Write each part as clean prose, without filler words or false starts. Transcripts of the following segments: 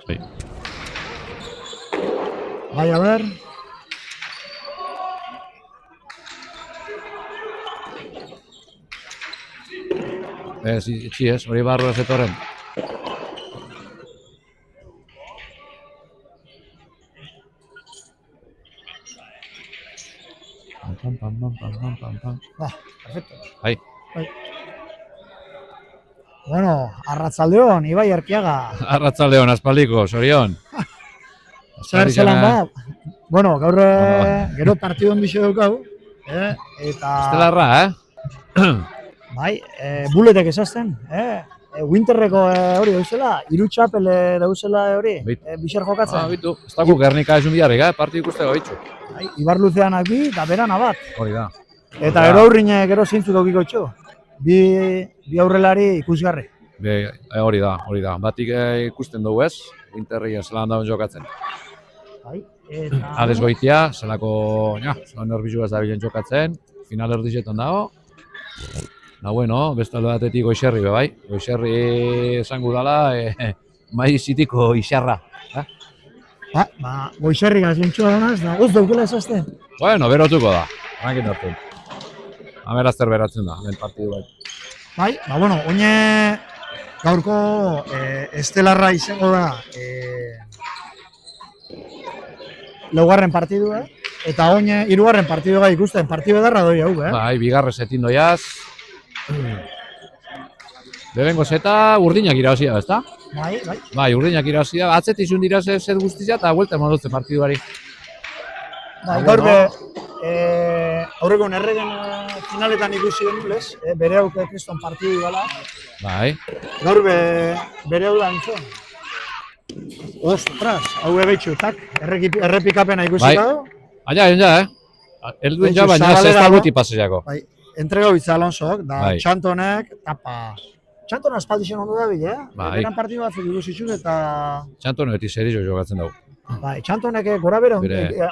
Sí. Bai, a ver. Itxi ez, hori barru ez etorren. Perfecto. Bai. Bueno, arratsaldeon, Ibai Arkiaga. Arratsaldeon, aspaldiko, sorion. Zer zelan ba? Bueno, gaur gero partidu ondixe daukagu. Eta... Estelarra, Bai, buletek esazten. Winterreko hori dauzela, 3 txapel dauzela hori, bixer jokatzen. Bitu, ez dago Gernika esun biharrik, partidu ikusteko bitxu. Ibar Luzeanak bi, eta berana bat. Hori da. Eta gero aurrine, gero zintzu daukiko txo. Bi aurrelari ikusgarri. Hori da. Batik ikusten dugu ez, Winterri zelan dauen jokatzen. Ades Goitia, zelako, zelan erbizu ez da bilen jokatzen, final erdixetan dago. Na bueno, bestalde batetik Goixerri bai. Goixerri esango dala, Maizitiko Ixarra. Goixerri gazlintxua donaz, da goz daukela esazten. Bueno, berotuko da, rankin hartu. Amerazter beratzen da, den partidu bai. Bai, bueno, oine gaurko estelarra izango da laugarren partidua, eta oine 3. partidua ikusten, partidu edarra doi hau, Bai, bigarrez etin doiaz. Lehenengo zeta urdinak irabazia, ezta? Bai, urdinak irabazia, atzet izun dira zet guztizia eta buelta eman partiduari. Bai, gaur aurreko erregen finaletan ikusi genulez, bere hau kriston partidu gala. Bai. Gaur bere hau da entzuen. Ostras, hau ebeitxu, tak, errepikapena ikusi gau. Aia, elduen ja, baina ez da guti paseako. Bai, entrega bitza Alonsok, da Txantonek, tapa. Txantona espaldixen ondo da bile, beran partidu batzuk ikusitxun eta... Txantona beti serizo jokatzen dugu. Bai, Txantonek gora bera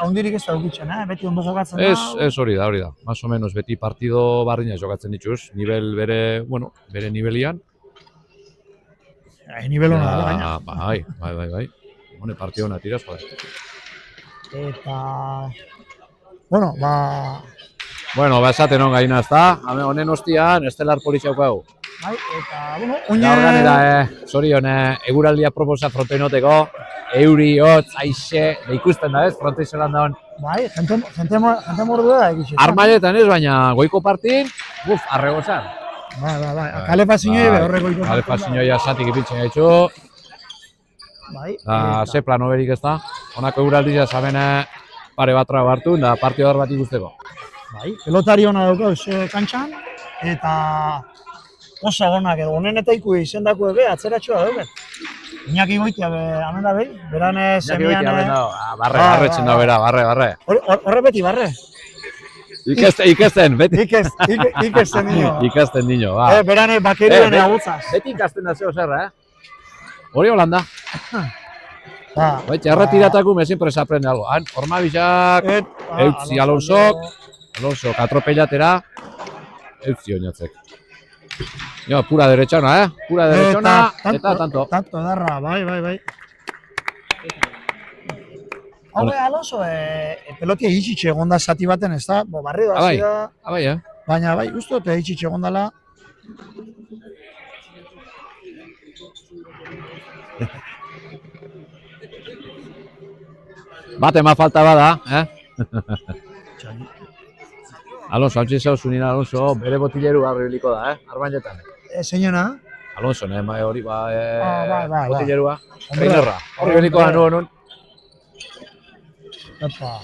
ondirik ez da dukitzen, beti ondo jokatzen da. Ez hori da. Más o menos beti partido barrina jokatzen dituz, nivel bere nivelian. Nivel hona da, baina. Bai. Hone partido hona tiraz, joder. Eta... Bueno, esaten hon gaina ez da. Honen ostian, estelar polizia hau. Bai, eta, bueno, oine... Gaur zorion, eguraldia proposa frontoinoteko, euri, hotz, aixe, ikusten da ez, frontoi zelan daun. Bai, jente mordua da egitxe. Armailetan ez, baina goiko partin, arregozan. Bai, kale pasinoi horreko goiko. Kale pasinoi asatik ipiltzen gaitxu. Bai. Ze plano berik ez da, honako eguraldia zabene pare bat trago hartu, da partidor bat ikusteko. Bai, pelotari hona daukauz kantxan, eta oso gonak edo, honen eta iku izendako ebe, atzeratxoa dauken. Iñaki Goitia hemen da behi, beran semian... Iñaki Goitia hemen da, barretzen da bera, barre. Horre beti, barre? Ikesten, beti. Ikesten niño. Ikesten niño, ba. Beran bakerioen agutzaz. Beti ikasten da zeo zerra, Hori holanda. Baitxe, erretiratako me siempre se aprende algo. Ormabizak, eutzi Alonso, atropellatera, eutzi oinatzek. Jo, pura derechona, Pura derechona, eta tanto. Tanto edarra, bai. Hau Alonso, pelotia hitxitxe egonda zati baten, ez da? Barri da, hasi da. Bai, Baina, bai, uste dute hitxitxe egondala. Bate ma falta bada, Alonso, hau txizau zunina Alonso, bere botilleru arribiliko da, arbainetan. Zeinena? Alonso, hori bai. Botillerua. Reinerra, arribiliko da nun. Epa.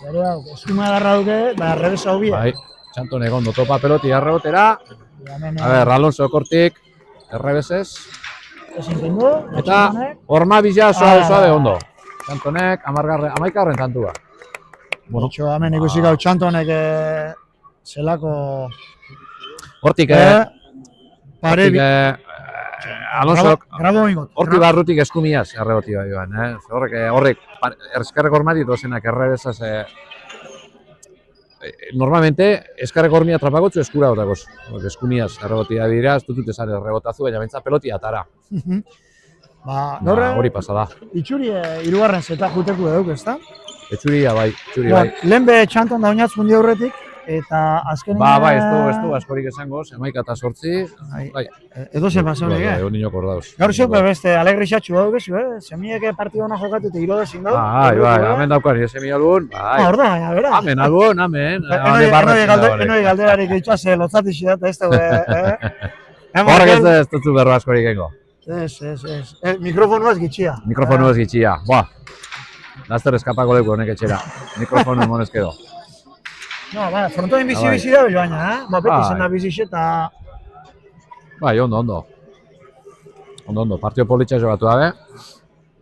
Bere hau, eskuma edarra duke, errebesa hau bia. Bai, Txanton egon topa peloti arrebotera. A ver, Alonso kortik, errebesez. Eta Ormabizia suave ondo. Txantonek, 11. tantua. Bueno, hemen ikusi gau Txantonek zelako... Hortik, Alonso, hortik barrutik eskumiaz erreboti bai joan, Horrek, eskerrek Ormadi dozenak errebesaz Normalmente, eskarreko hornia atrapagotzu eskura gotakoz. Eskuniaz, errebotia dira, ez dut esan errebotazu, baina bentsa pelotia atara. Ba, gaur Hori pasada. itxuri hirugarren zeta juteku eduk, ezta? Etxuria bai, etxuri bai. Lehen be txanton da oinatz mundi aurretik, eta azkenean... Bai, ez du askorik esango, 11:08. Bai. Edo ze pasau Bai, lege. hori nioko ordauz. Gaur zeu beste alegrisatxu hau bezu, Semieke partidu hona jokatu eta iro dezin dau. Bai, hemen daukari, ese mi albun. Bai. Hor da, baina, bera. Amen, albun, amen. Enoi galderarik eitxaz, lotzatixi dat, ez dugu, Horrek ez dutzu berro askorik ego. Ez. Mikrofonu ez gitxia. Mikrofonu ez gitxia. Boa. Laster eskapako leku honek etxera. Mikrofonu emonez kedo. No, ba, frontoen bizi da baina, beti zen da bizi eta... Bai, ondo. Ondo, partio politxa jogatu dabe.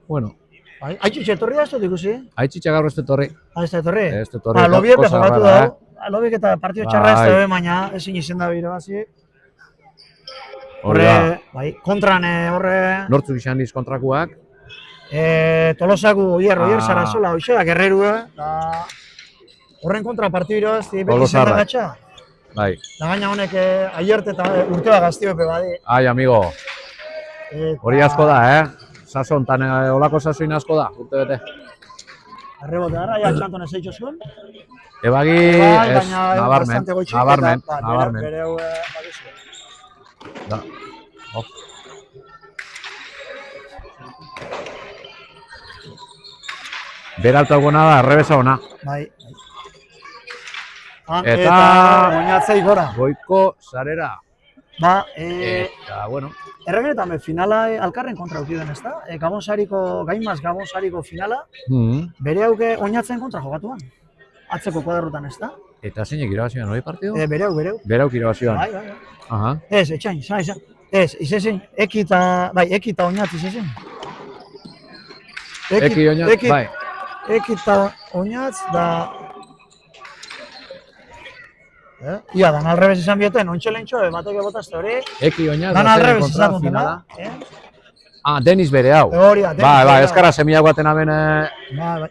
Bueno. Aitxitxe, etorri da ez dut ikusi? Aitxitxe gaur ez etorri. Ez da etorri? Ez etorri. Lobiek jogatu da. Lobiek eta partio txarra ez da, baina ezin izen da biro hasi. Horre, bai, kontran horre... Nortzuk izan diz kontrakuak? Tolosaku Oier Sarasola, hoxea, Guerrerua, horren kontra partidu ez, beti zen da gatxa. Bai. Da gaina honek aierte eta urteba gaztio epe badi. Ai, amigo. Hori asko da, Sasontan, olako sasoin asko da, urte bete. Arrebote gara, ja txanton ez eitxo zuen. Ebagi, ez, nabarmen. Bere hau bagizu. Da. Beralta gona da, arrebesa ona. Bai. Eta oinatzei gora. Goiko sarera. Ba, eta, bueno. Erregenetan finala alkarren kontra eukiden, ez da? Gaimaz Gabonsariko finala, bere hauke oinatzen kontra jogatuan. Atzeko kuadrotan, ez da? Eta zeinek irabazioan hori partidu? Bere hau. Bere hau irabazioan. Bai. Aha. Ez, etxain, izan. Ez, izezin, ekita oinatz izezin. Eki oinatz, bai. Ekita oinatz da... Ia, dan alrebez izan bioten, ontxelentxo, bateke botazte hori. Eki oinatz, dan alrebez izan finala. Denis bere hau. Horia, Denis bere hau. Bai, eskara semia guaten hemen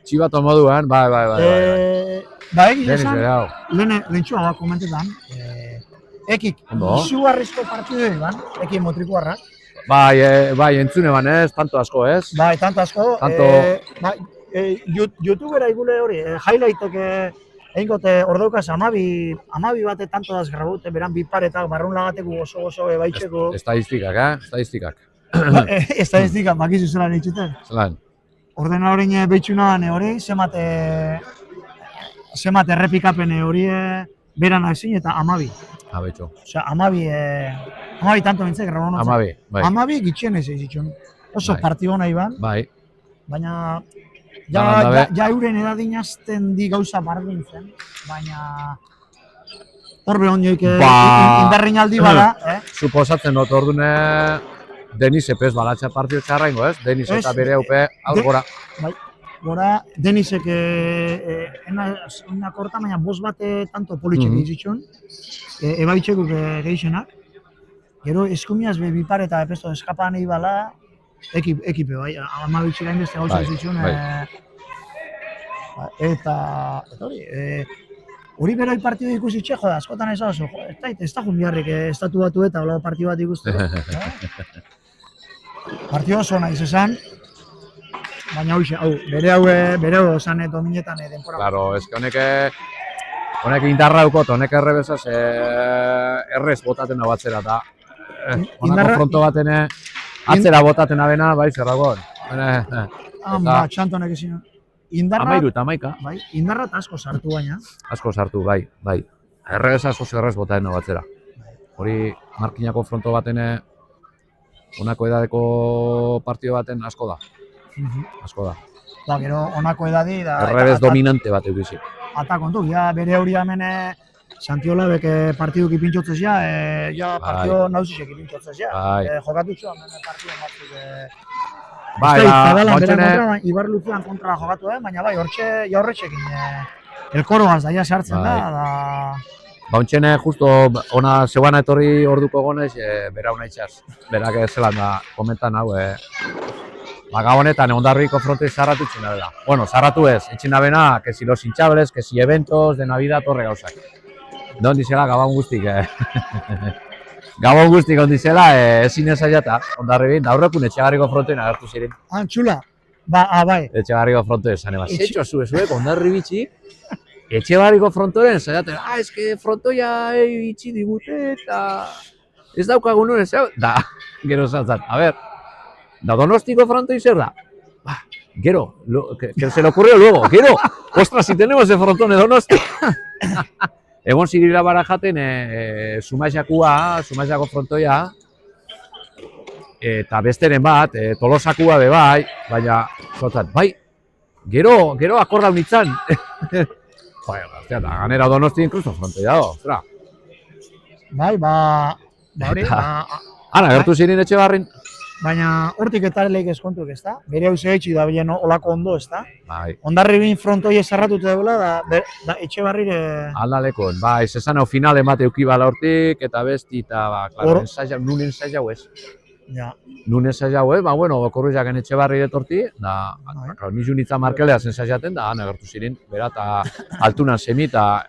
txibato moduan, bai. Ba, egiz Denis esan, bere hau. lehentxua bat komentetan, ekik izugarrizko partidu eban, ekik motrikuarrak. Bai, entzune ban ez, tanto asko ez? Bai, tanto asko. Youtubera igule hori, highlightek egingote ordaukaz amabi bate tanto daz grabute, beran biparetak, barrun lagateku oso baitxeko. Estadistikak, Estadistikak. Estadistikak, bakizu zelan itxuten. Zelan. Ordena horrein behitxunan hori, zemat errepikapen hori beran akzin eta amabi. Betxo. Osea, amabi tanto bintzek, grabon Amabi, bai. Amabi gitxien ez izitxun. Oso partio hona iban. Bai. Baina... Ja euren edadin azten di gauza bardintzen, baina... Hor behon joik indarrin aldi bada, Suposatzen dut, ordune... Denis epez balatxa partio txarra ingo, ez? Denis eta bere haupe, hau gora. Bai, gora, Denisek ena korta, baina bost bate tanto politxek izitxun, ebaitxekuk gehixenak. Gero, eskumiaz bipar eta epesto eskapan nahi bala, ekipe, bai, amabitxera inbeste gauza izitxun. Eta hori, hori berai partidu ikusitxe, joda, askotan ez oso, ez da jun biharrik estatu batu eta hola partidu bat ikusteko. Partidu oso nahiz esan, baina hau, bere hau esan dominetan denpora. Claro, ez que honek indarra dukot, honek errebesaz errez botaten da batzera eta honako fronto baten atzera botaten abena, bai, zerragon. Txantonek ezin. Amairu eta amaika. Bai, indarra eta asko sartu baina. Asko sartu, bai. Errebesaz oso errez botaten da batzera. Hori, markinako fronto baten honako edadeko partido baten asko da. Asko da. Ba, gero honako edadi da... Errebes dominante bat eukizik. Ata kontu, bere hori hemen Santiolabek partiduk ipintxotzez partido nauzisek ipintxotzez jokatutxo hemen partido batzuk... Bai, Ibar Luzean kontra jokatu, baina bai, horretxekin elkoroaz daia sartzen da... Bauntxene, justo ona zeuana etorri orduko gonez, bera una itxaz. Berak zelan da, komentan hau, Gabonetan Hondarribiko frontoi zarratu itxina bela. Bueno, zarratu ez, itxina bena, que si los hinchables, que si eventos de Navidad, torre gauzak. Da ondizela, Gabon guztik, Gabon guztik ondizela, ezin ezaiata, Hondarribin, da horrekun Etxebarriko frontoin agertu ziren. Txula. Bai. Etxebarriko frontoin, zane bat, zetxo zuek, Hondarribitxi, Etxebarriko frontoren, zaiaten, eske frontoia itxi digute, eta ez daukagun hori, da, gero zantzat, a ver, da Donostiko frontoi zer da? Gero, que se le ocurrió luego, gero, ostras, si tenemos el frontón de Donosti. Egon zirila barajaten Zumaiako frontoia, eta besteren bat, Tolosakua be bai, baina, zotat, bai, gero akorda unitzan. Hostia, da ganera Donosti incluso frontoia do, ostra. Bai, hori, Ana, gertu zirin Etxebarrin? Baina hortik eta leik eskontuk, ez da? Bere hau zehetxi da bilen olako ondo, ez da? Bai. Hondarribin frontoi esarratutu dela, da Etxebarrire... Aldalekon, bai, zesan hau final emate eukibala hortik, eta besti, eta, klaro, nun ensaiau ez. Ja. Nun ensaiau ez, bueno, korruiak Etxebarri detorti, da, nizu nitza markelea ensaiaten, da, han egertu zirin, bera, eta altunan semi, eta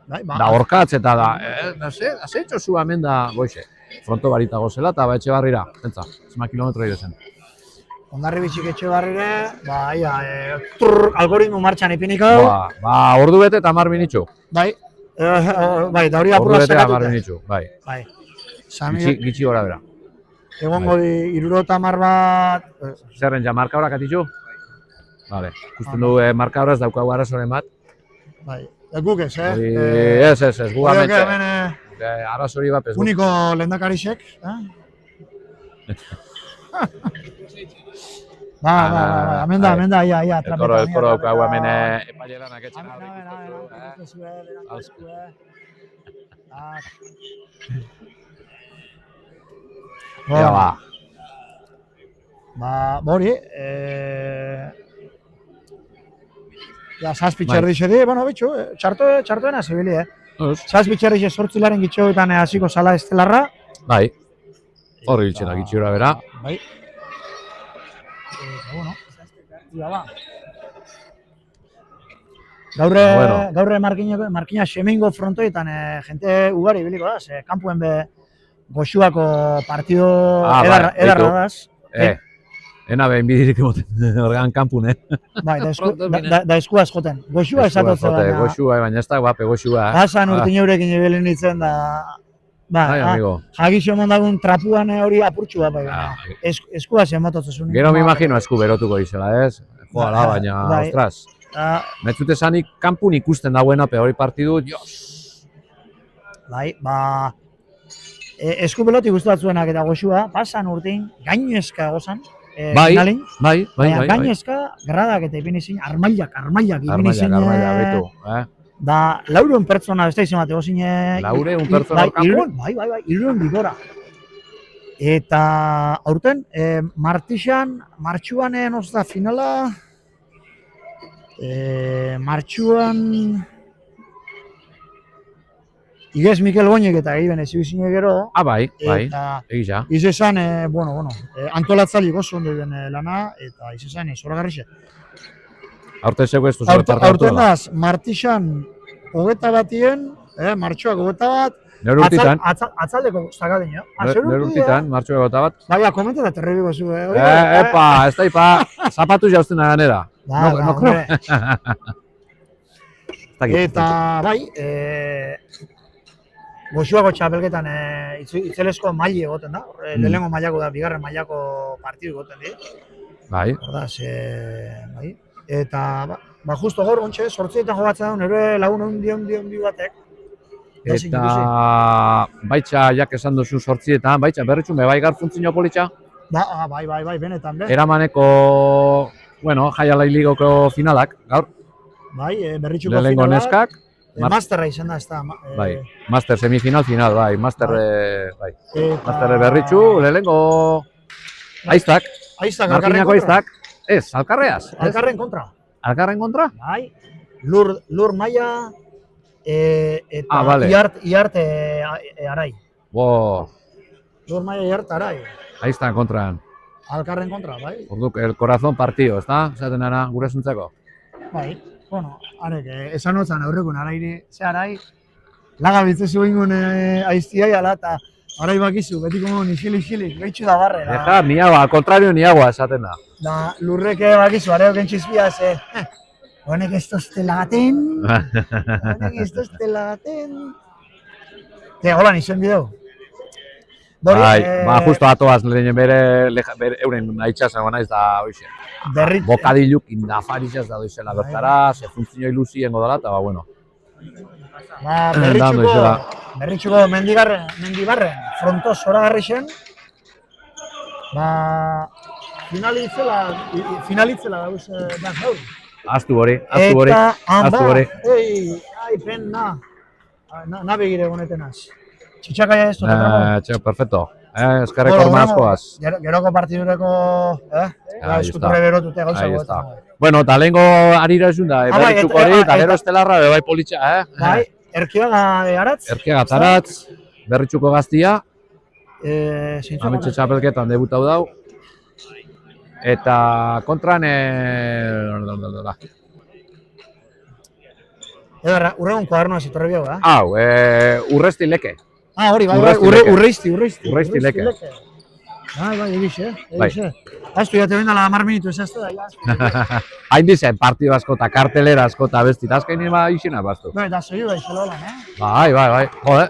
da horkatz, eta da zehetxo zu hemen da, goixe. Fronto barita gozela eta Etxebarrira, zentza, 100 kilometro ire Hondarribitxik Etxebarrire, algoritmo martxan ipiniko. Ordu bete eta 10 minitxu. Bai, da hori apurra Ordu sakatute. bete eta 10 minitxu, bai. Gitxi gora bera. Egongo di, 70 bat... Zerren, ja marka horak atitxu? Vale, ikusten du marka horaz daukagu arazoren bat. Bai, guk ez, Ez, gugamente. Arazori bat pezgu. Uniko lehendakarixek, hemen da, ia, trapeta. Elkoro daukagu hemen epaileranak etxen Hori, zazpi txerdixe di, bueno, bitxu, txartoena zibili, Zazpi txerdixe sortzilaren gitxoetan hasiko sala estelarra. Bai, horri bitxera gitxura bera. Bai. Gaurre markina Xemengo frontoetan jente ugari biliko da, ze kanpuen be Goxuako partido edarra daz. Ena behin bidirik emoten horregan kanpun, Bai, da eskuaz joten. Goxua esatotze baina. Goxua, baina ez da guape goxua. Basan urtin eurekin ebelen ditzen da... Jagixo mondagun trapuan hori apurtxua, baina. Eskuaz emototzesun. Gero me imagino esku berotuko izela, ez? Joala, baina, ostras. Netzute zanik kanpun ikusten dagoena pe hori partidu, dios! Bai, esku beloti guztatzuenak eta goxua, pasan urtin, gainezka gozan. Bai. Gainezka, gradak eta ipin izin, armailak ipin izin. Armailak, betu. Da, 400 pertsona beste izan bat egozin. 400 pertsona kanpun? Bai, 300 bigora. Eta, aurten, martxuan ozta finala, martxuan... Igez Mikel Goñek eta egin ezibizine gero. Bai, egisa. Izezan, antolatzali gozo ondo den lana, eta izezan zoragarrixe. Aurten zego ez du zure parte hartu Aurten daz, martixan 21, martxoak 21, nero urtitan. Atzaldeko zagaden, Nero urtitan, martxoak 21. Baina, komenta da terrebiko zu, Epa, ez da ipa, zapatu jauzten aganera. No creo. Eta, bai, Goxuako txapelketan itzelesko maili egoten da, lehenengo mailako da, bigarren mailako partidu egoten di. Bai. Hordaz, bai. Eta, justo gaur, ontxe, sortzietan jogatzen da, nire lagun ondi batek. Eta, baitxa, jak esan duzu sortzietan, baitxa, berritxun, bai garfuntzino politxa? Bai, benetan, be. Eramaneko, bueno, Jaialai Ligoko finalak, gaur. Bai, berritxuko finalak. Lehenengo neskak. Masterra izan da, ez da. Bai, master semifinal final, bai, master berritxu, lehenengo aiztak. Markinako aiztak. Ez, alkarreaz. Alkarren kontra. Alkarren kontra? Bai, lur maia eta iart arai. Bo. Lur maia iart arai. Aiztan kontran. alkarren kontra, bai. Orduk, el corazón partido, ezta? Esaten ara, gure zuntzeko. Bai, bueno, arek, esan hotzan aurrekun arairi, ze arai, laga bitzezu ingun aiztiai ala, eta arai bakizu, betiko mon, isilik, behitxu da barre. Deja, niagua, al contrario, niagua, esaten da. Da, lurreke bakizu, areo kentzizpia, ze, honek ez toztelagaten, hola nizuen bideu. Bai, justo atoaz lehen bere euren aitxasen naiz da hoxe. Bokadiluk indafarizaz da doizela bertara, se funtzio ilusiengo dela, eta bueno. Berritxuko mendibarren, frontoz zoragarri zen, finalitzela dauz da zau. Aztu hori. Ai, penna, nabe gire gunetenaz. Txitxakaia ez dut. Perfecto. Eskerreko ormanazkoaz. Geroko partidureko, eskuturre berotute gauza goetan. Bueno, eta lehenko arira esun da, berritxuko hori, eta gero estelarra, bai politxa, Bai, Erkiaga aratz. Erkiaga aratz, berritxuko gaztia. Ametxe txapelketan debutau dau. Eta kontran... Urregun kuadernoa zitorre biau, Hau, urresti leke. Hori, bai, urreizti. Urreizti leke. Bai, egixe. Aztu, jate behin dala 10 minutu ezazte da, Hain dizen, partidu asko eta kartelera asko eta bestit, azkain nima izina baztu. Bai, da zoiu da izelo lan, Bai, jode.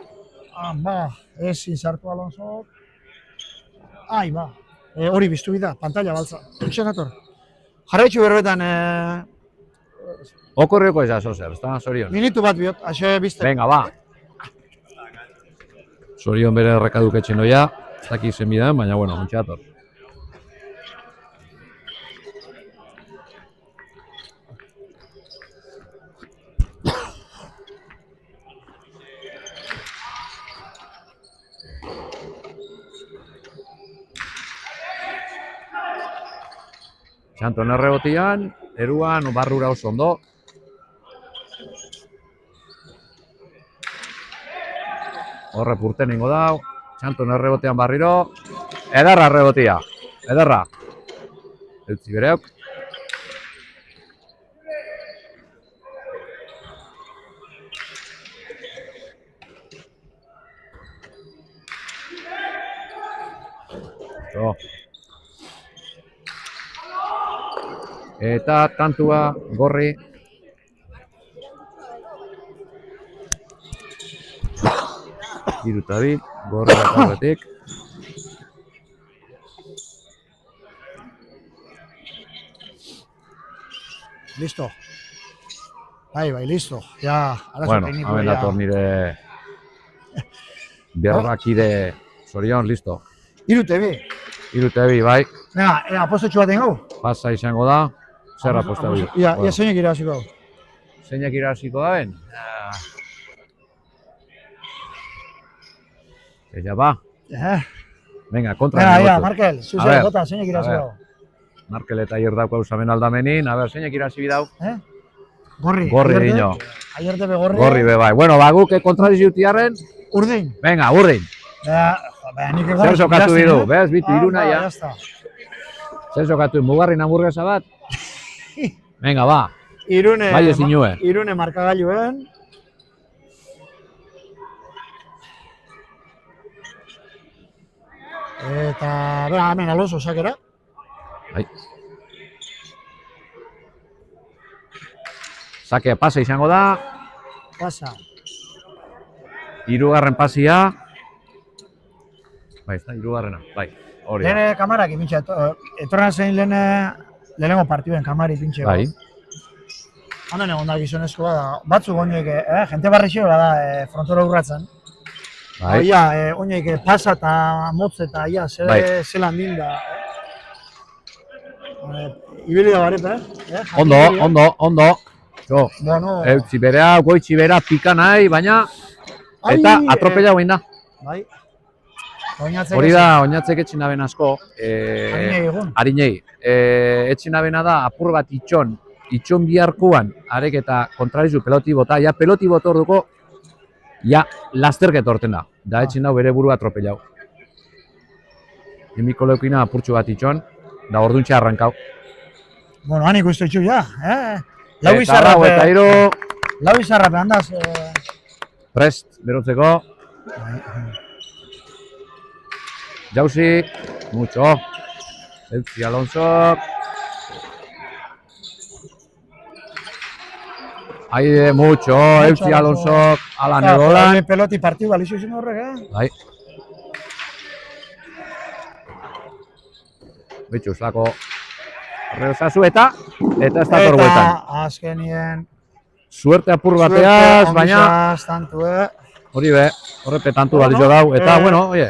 Ezin sartu Alonso. Hori biztu bida, pantalla baltza. Etxen ator. Jarraitxu berbetan... Okorrioko ezazo zer, ez da, Sorion? Minutu bat biot, haxe bizte. Venga, ba. Sorion bere errekaduk etxen doia, ez daki zen bidan, baina, bueno, muntxator. Txanton errebotian, eruan, barrura oso ondo. Horre purten ingo dau, Txanton errebotean barriro. Ederra errebotia, ederra. Eutzi bereok. Eta tantua gorri. Iruta bi, gorri bat aurretik. Listo. Bai, listo. Ja, bueno, hamen dator nire berbakide Sorion, listo. Irute bi, bai. Venga, apostotxu bat engau? Pasa izango da. Zer aposta bi? Ia, zeinek irabaziko. Zeinek irabaziko da ben? Ella ba. Venga, kontra negotu. Venga, Markel, zuzera jota, zeinek irabaziko. Markel eta hier dauko hausamen aldamenin. A ber, zeinek irabazi bidau? Gorri. Gorri dino. Aierte be gorri. Gorri be bai. Bueno, baguk kontradiziutiarren. Urdin. Venga, urdin. Zer sokatu bidu, bez, bitu iruna ya. Zer sokatu, mugarrin hamburguesa bat? Venga, ba. Bai ez inue. Irune markagailuen. Eta, bera, hemen Alonso sakera. Bai. Sakea pasa izango da. Pasa. Hirugarren pasia. Bai, ez da, hirugarrena. Bai, hori da. Lehen kamarak ipintxe, etorren zein lehenengo partiduen kamari ipintxe. Bai. Handen egon da gizonezkoa da, batzuk oinoik, jente barrixeo da frontora urratzen. Bai. Oinoik pasa eta motz eta zelan dinda. Ibili da barepe, Ondo. Jo, eutzi berea, goitzi bera, pika nahi, baina eta atropella guain da. Bai. Hori da, oinatzek etxinaben asko. Harinei. Etxinabena da, apur bat itxon biharkuan, arek eta kontrarizu peloti bota, ja peloti botor duko, ja lasterket orten da. Da etxin dau bere burua atropellau. Emiko leukina apurtxu bat itxon, da orduntxe arrankau. Bueno, han ikustu itxu, ja. Lau Eta izarrape. eta hiru, Lau izarrape, handaz. prest, berotzeko. Jauzi, mucho. Eutzi Alonso. Aide, mucho, Eutzi Alonso. Alan egolan. Peloti partiu balizu izan horrek, Bai. Betxu, zako. Reosazu eta ez da torbuetan. Eta azkenien... Suerte apur bateaz, baina... Tantu, Hori be, horrepe tantu balizo dau. Eta, bueno, oie.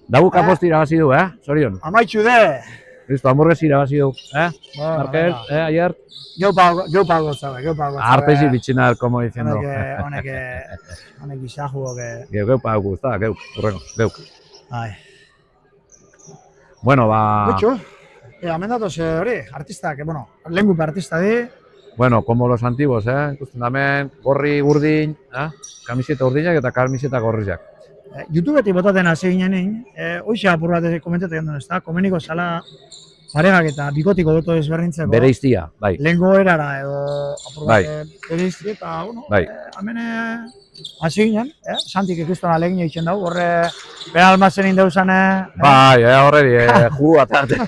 Dauk aposti irabazi du, Zorion. Amaitxu de! Listo, hamburgues irabazi du, Marquez, ayer. Geu pago zabe. Arpezi bitxina, como diciendo. Honek izajugo, que... Geu pago, está, geu, urrengo. Ai. Bueno, ba... Betxo, hemen datoz hori, artistak, bueno, lehengupe artista di. Bueno, como los antiguos, ikusten damen, gorri urdin, kamiseta urdinak eta kamiseta gorriak. YouTubeetik botaten hasi ginenin, hoxe apur bat komentatu egin ez da, komeniko zala paregak eta bikotiko boto ezberdintzeko. Bere iztia, bai. Lehengo erara edo apur bat bere iztia eta, bueno, bai. Hemen hasi ginen, Santik ikustona legin egiten dugu, horre bera almazenin deuzane... Bai, horreri, jugu bat arte.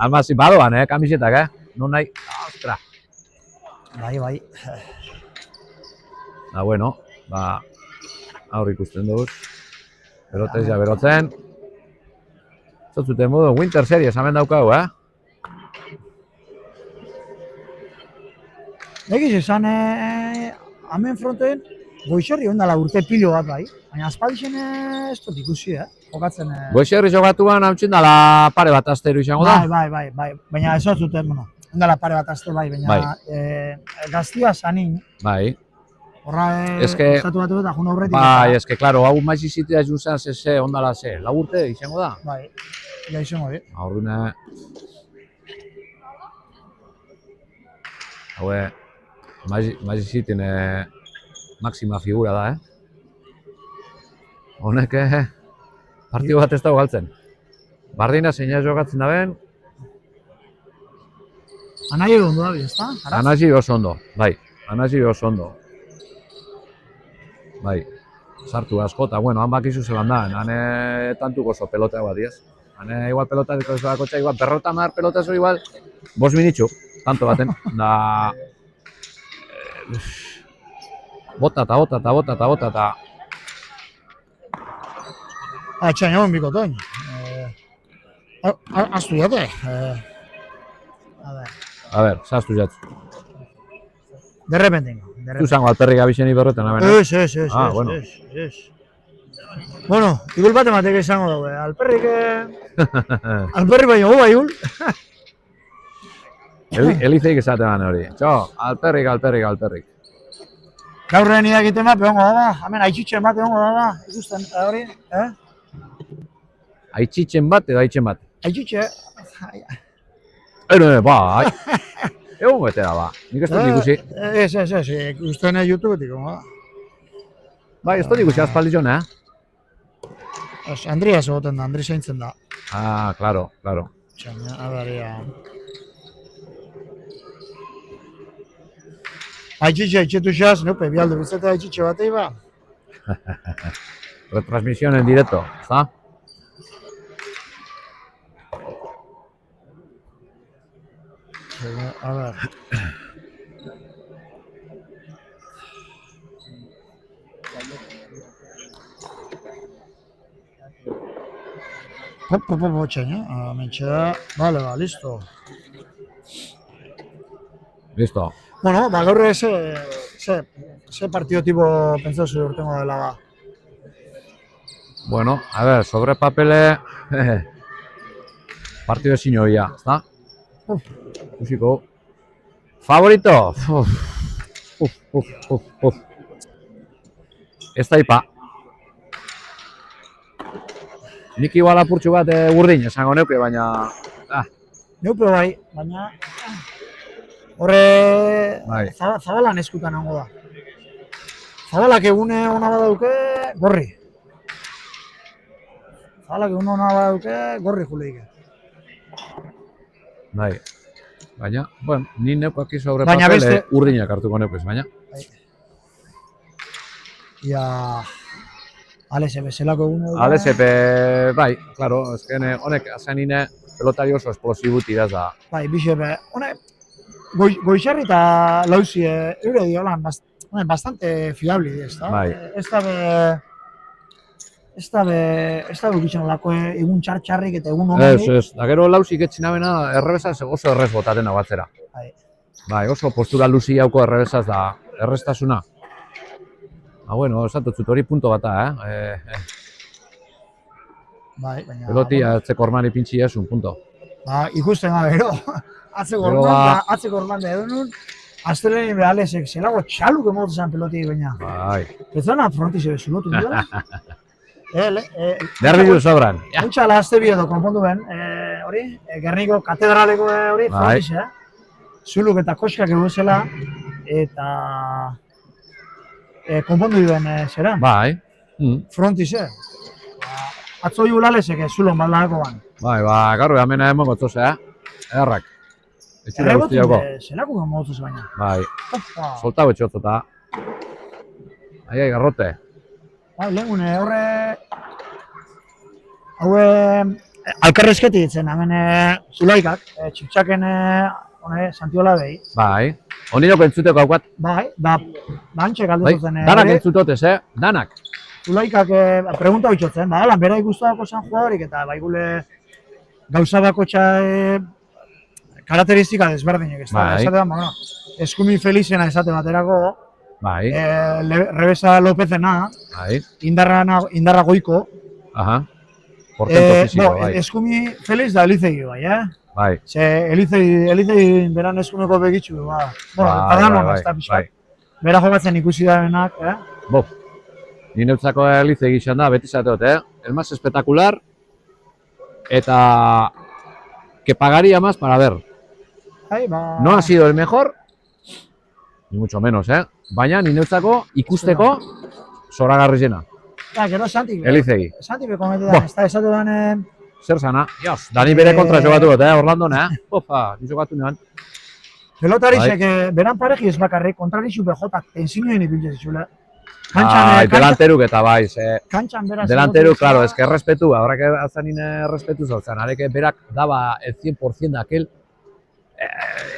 Almazin badoan, kamisetak, non nahi, ostra. Bai. Da, bueno, ba, aur ikusten duz. Berotez ja berotzen. Zotzuten modu, Winter Series, hemen daukau, Egiz izan, hemen fronten, goixerri ondala urte pilo bat bai, baina azpadixen ez dut ikusi, jokatzen... Goixerri jokatuan hau txindala pare bat asteru izango da? Bai, baina ez zuten, bueno, ondala pare bat asteru bai, baina gaztia zanin, bai. Horra, estatu batu eta juna horretik. Bai, eske, klaro, hau maiz izitea juzan ze, ondala ze, lau urte izango da? Bai, ja izango di. Aurrune... Haue, maiz iziten máxima figura da, Honek, partio bat ez dago galtzen. Bardina zein jokatzen da ben. Anai egon du da bi, ezta? Anasi oso ondo, bai. Anasi oso ondo. Bai, sartu asko, eta bueno, han bakizu zelan da, hane tantuko oso pelota bat diaz. Hane igual pelota diko ez dakotxa, igual berrota mar pelota zo igual, 5 minitxu, tanto baten. Da... Bota eta... Txain egon bikotoin. Aztu jate. A ber, zaztu jatzu. Derrepentingo. Tu zango alperrik abixeni berretan, aben? Bueno. Bueno, igul bat ematek izango daue. Alperrik baino gu bai gul. Elizeik esatean hori. Txo, alperrik. Gaurren idakiten bat egongo da, hemen aitzitxen bat egongo da, ikusten, hori, Aitzitxen bat edo aitzen bat? Aitzitxe. Bai. Egon betera, ba. Nik ez dut ikusi. Ez, ikusten YouTubeetik egongo da. Bai, ez dut ikusi azpaldion, Andriaz egoten da, Andri zaintzen da. Claro. Txaina, abaria. Aitzitxe, aitzetu xaz, nupe, bialdu bizete aitzitxe batei ba. Retransmisión en directo, ¿está? A ver. Txaina, mentxe da. Vale, listo. Listo. Bueno, gaur ze partido tipo pentsauzu urtengo dela ba? Bueno, a ver, sobre papele... Partido ezin hoia, ezta? Ikusiko. Favorito? Ez da ipa. Nik igual apurtxu bat urdin esango neuke, baina... Neupe bai, baina... Horre... Zabalan eskutan hango da. Zabalak egune hona badauke, gorri. Zabalak egun hona bauke, gorri juleik. Bai. Baina, bueno, ni neukak izo aurre Baina papel, beste- urdinak hartuko neukez, baina. Ia... Alese, bezelako egun Alesepe, bai, claro, ezken honek azanine pelotari oso esplosibuti da. Bai, bisepe, honek, goizarri eta lauzi, eure diolan, bastante fiabli, ez da? Bai. Ez da bekitzen olako egun txarrik eta egun honek. Ez, da gero lausik etxinabena errebesaz oso errez botaten hau batzera. Bai, oso postura luzi hauko errebesaz da, erreztasuna. Bueno, esatutzut hori punto bata, Bai, baina... Peloti atzeko ormani pintxi esun, punto. Ba, ikusten gabe, ero, atzeko ormanda edo nun, aztelenin behalesek, zelago txaluk emotu zen peloti baina. Bai. Petzona frontize bezulotu dira. Derbi du sobran. Untxala azte bi edo konpondu ben, hori, Gerniko katedraleko hori, frontize, zuluk eta koskak eguzela, eta konpondu duen zera. Bai. Frontize. Atzo julalesek zulon baldakoan. Bai, gaur hemen hemen gotzoz, Errak. Etxura guztiako. Zelako gomotuz baina. Bai. Soltau etxotzota. Ai, garrote. Bai, lehengune, horre... Haue... Alkarrezketi ditzen, hemen zulaikak, txiptxaken Santiola behi. Bai. Oninoko entzuteko haukat. Bai, bantxe galdu zuten. Danak entzutotez, danak. Zulaikak pregunta bitxotzen, lan bera ikustako zan jugadorik eta baigule gauza bakotxa karakteristika desberdinek, ez da? Esatean, bueno, eskumi felizena esate baterako, bai. Rebesa Lopezena, bai. Indarra goiko, portento fiziko, bai. Eskumi feliz da Elizegi bai, Bai. Ze Elizegi beran eskumeko begitxu, bueno, padanon, ez da pixka. Bera jokatzen ikusi da benak, Bo, ni neutzako Elizegi izan da, beti zateot, el más espectacular, eta que pagaría más para ver. No ha sido el mejor, ni mucho menos, baina ni neutzako ikusteko zoragarri zena. Gero Santi, Elizegi. Santi bekometetan, ez da esatu den... Zer zana? Dios, Dani bere kontra jogatu dut, Orlandon, Opa, ni jogatu nean. Pelotarizek, beran pareki ez bakarrik, kontrarixu bejotak, tensinioen ipintzen zizula. Delanteruk eta bai, Kantxan beraz... Delanteruk, claro, es que respetu, horrek azanin respetu zautzen, areke berak daba el 100% dakel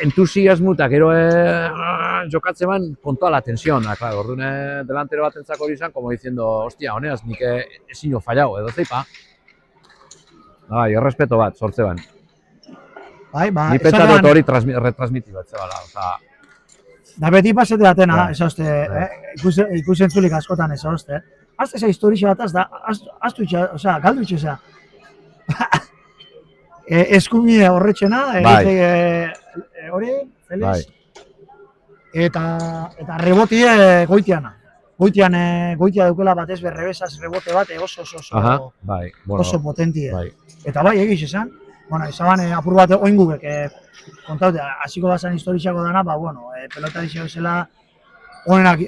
entusiasmo eta gero jokatzen ban con toda la tensión, claro, orduan delantero bat entzako hori izan, como diciendo, hostia, honeaz, nik ezin jo fallau, edo zeipa. Bai, errespeto bat, sortze ban. Bai, ni pentsatu hori retransmiti bat zebala, oza... Da beti pasete datena, ez hauste, ikusentzulik askotan ez hauste. Azte eza historia bat az da, aztu itxa, oza, galdu itxa, eskumie horretxena, hori, Feliz, eta rebotie goitiana. Goitia dukela batez berrebesaz rebote bat oso potentie. Eta bai, egiz esan, bueno, ezaban apur bat oingugek kontaute, hasiko bazan historiako dana, bueno, pelotari zela honenak,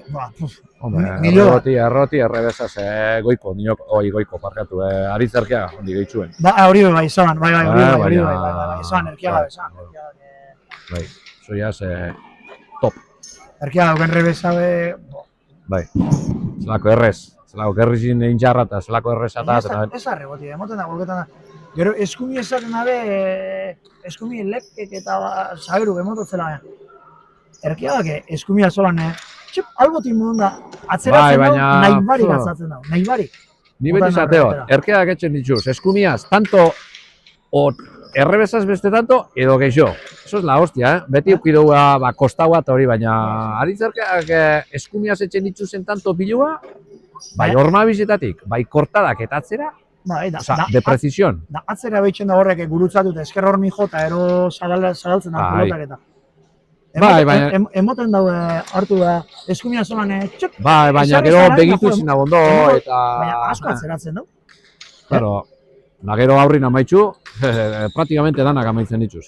erroti, errebesaz, goiko, parkatu, ari zerkea, hondi gehitzuen. Hori bai, ezaban, hori bai, ezaban, erkia gabe, ezaban. Bai, zoiaz, top. Erkia gauken rebesabe... Bai, zelako errez, zelako gerrizin intxarra eta zelako errezata. Ez arreboti, emoten da, golketan da. Gero, eskumi esaten dabe, eskumi lekek eta zaberu emototzela. Erkia da, eskumia solan, albotin modun da, atzeratzen dago, nahi barik atzatzen dago, nahi barik. Ni beti zateot, erkia da etxen dituz, eskumiaz, tanto, errebesaz beste tanto, edo geixo. Eso es la hostia, beti ukidu kostaua eta hori, baina aritzerkeak eskumiaz etxen dituzen tanto pilua, bai horma bizitatik, bai kortadak eta atzera, de precisión. Da atzera behitzen da horrek gurutzatut, esker hormi jota, ero zagaltzen da pilotak eta. Emoten dago hartu da, eskumia zolan, txuk! Bai, baina gero begitu izin da bondo eta... Baina asko atzeratzen du. Claro, gero aurrin amaitxu, praktikamente danak amaitzen dituz.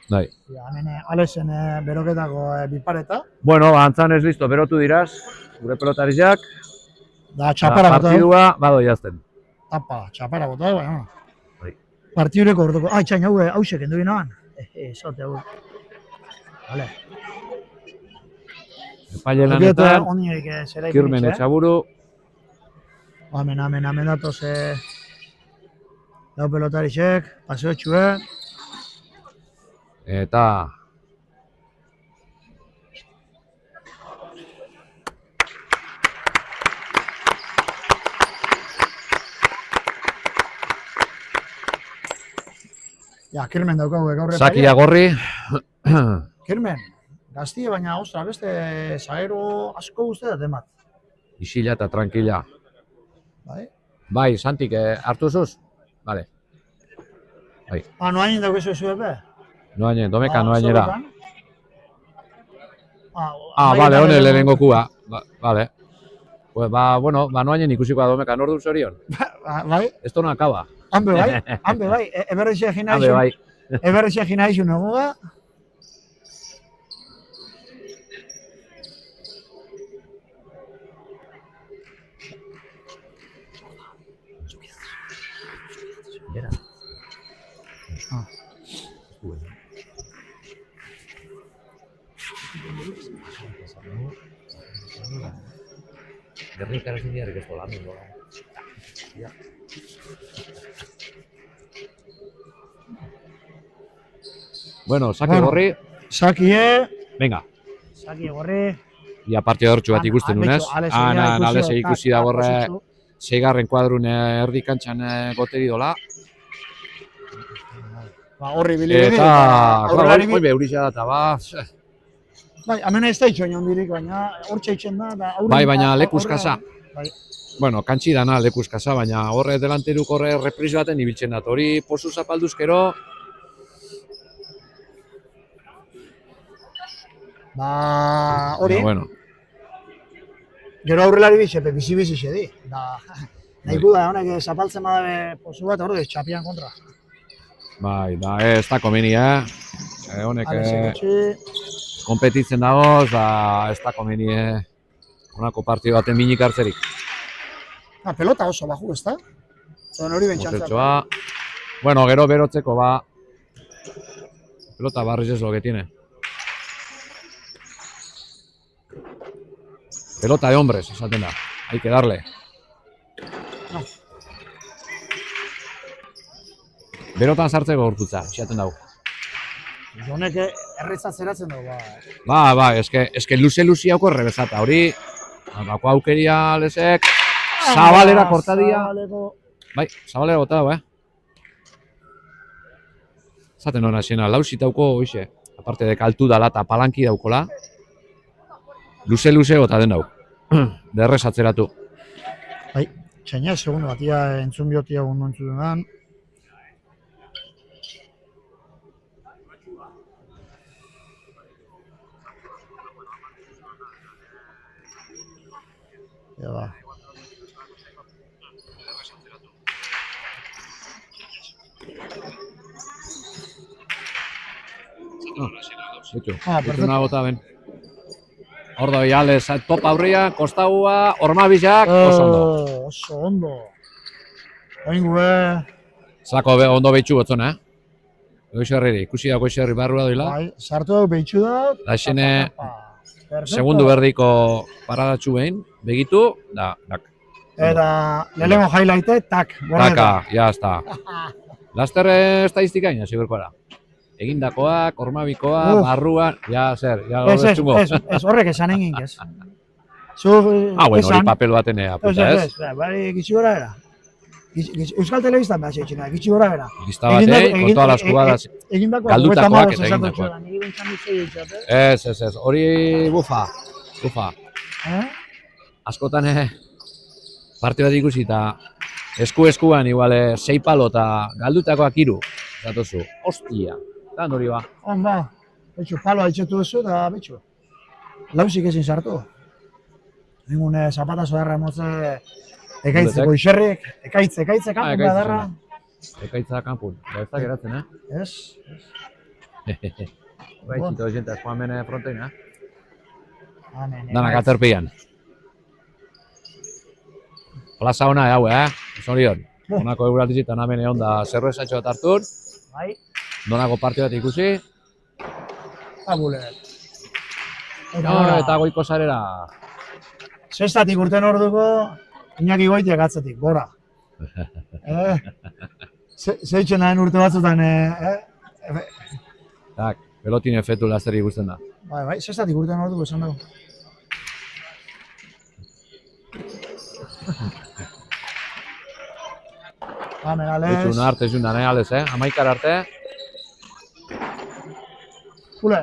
Bai. Hemen Alesen beroketako bipareta. Bueno, antzan ez listo, berotu diraz, gure pelotariak. Da txapara bat. Partidua, bado jazten. tapa, txapara bota, baina. Bai. Partiureko orduko, txain, hause kendu ginoan. Zote, hau. Vale. Epaile lanetan, Oniek zera Kirmen Etxaburu, Amen datoz lau pelotarixek, paseo txue. eta Ja, Kirmen daukagu gaur Sakia Gorri, Kirmen, gaztie, baina, ostra, beste zagero asko guzti da temat. isila eta tranquila. Bai? Bai, Santik, hartu zuz? Vale. Bai. Noain daukezu zu epe? Noainen, domeka noainera. Vale, Vale, hone lehenengo kua. Vale. Pues, bueno, noainen ikusiko da domeka, nordu zorion. Bai? Esto no acaba. Hanbe bai, eberrexia gina Habe, bai. Eberrexia gina izu negoa. Gernikaren diarrik ez dola, Bueno, Saki Gorri. Sakie. Venga. Sakie Gorri. Ia partida hortxu bat ikusten dunez. Alese ikusi da gorre. Seigarren kuadrun erdi kantxan goteri dola. Horri bili. Eta, hoi beurixa data, Bai, hemen ez da itxoin ondirik, baina hor txaitzen da. Bai, baina lekuz kasa. Bai. Bueno, kantxi dana lekuz kasa, baina horre delanteruk horre repris baten ibiltzen dat. Hori posu zapalduzkero. Hori. Bueno. Gero aurrelari bitxepe, bizi-bizi xedi. Nahiku da, honek zapaltzen badabe posu bat, hori txapian kontra. Bai, da ez da komeni, honek kompetitzen dagoz, ez da komeni, honako partidu baten minik hartzerik. Pelota oso baju, ez da? Zuen hori bentsantzea. Bueno, gero berotzeko, pelota barriz ez lo que tiene. Pelota de hombres, esaten da. Hay que darle. No. Berotan sartzeko gorputza, esaten dago. Honek erretzat zeratzen dago, eske luze hauko errebezata. Hori, bako aukeria lesek, Zabalera kortadia. Bai, Zabalera bota dago, Zaten hona xena, lausit dauko, oixe. Aparte de kaltu dala eta palanki daukola. Luze bota den dago. Derrez atzeratu. Bai, txaina, segundo batia entzun biotia gundu entzun dudan. Ja, ba. Perfecto. Bota ben. Hor da biales, top aurria, kostagua, ormabizak, oso ondo. Oso ondo. Oingu Zako ondo behitxu botzona, Goixerriri, ikusi da Goixerri barrua doila. Bai, sartu dago behitxu da. Da esene, segundu berdiko paradatxu behin, begitu, da. Eta lehenengo highlighte, tak. Taka, ya está. Laster estadistika ina, ziberkoara. Egindakoak, ormabikoa, barruan, ja Ez, horrek esan egin, ez. Bueno, hori papel baten apunta, ez? Bari, gitsi gora era. Euskal Telebistan behar zeitzina, gitsi gora era. Lista batei, con todas las jugadas, galdutakoak eta egindakoak. Ez, hori bufa. Askotan parte bat ikusi eta eskuan igual 6 palo eta galdutakoak 3. Zatozu, hostia. Dan hori ba. Ba, betxu, palo haitxetu duzu eta betxu. Lausik ezin sartu. Ningun zapatazo darra emotze ekaitze Goixerrik, ekaitze kanpun darra. Ekaitza kanpun, da ez da geratzen, Ez. Bai, txito gente, joan bene frontein, Danak aterpian. Plaza hona, hau, Zorion. Donako eguraldizitan hemen egon da zerbezatxo bat hartun. Bai, Donako partio bat ikusi. abule. Eta goiko sarera. Sextatik urten orduko, Iñaki Goitiak atzetik, gora. Zeitzen daen urte batzutan, Tak, pelotin efektu laster ikusten da. bai, sextatik urten orduko esan dugu. Menales. Etxun arte, etxun da, Menales, amaikar arte. Kule.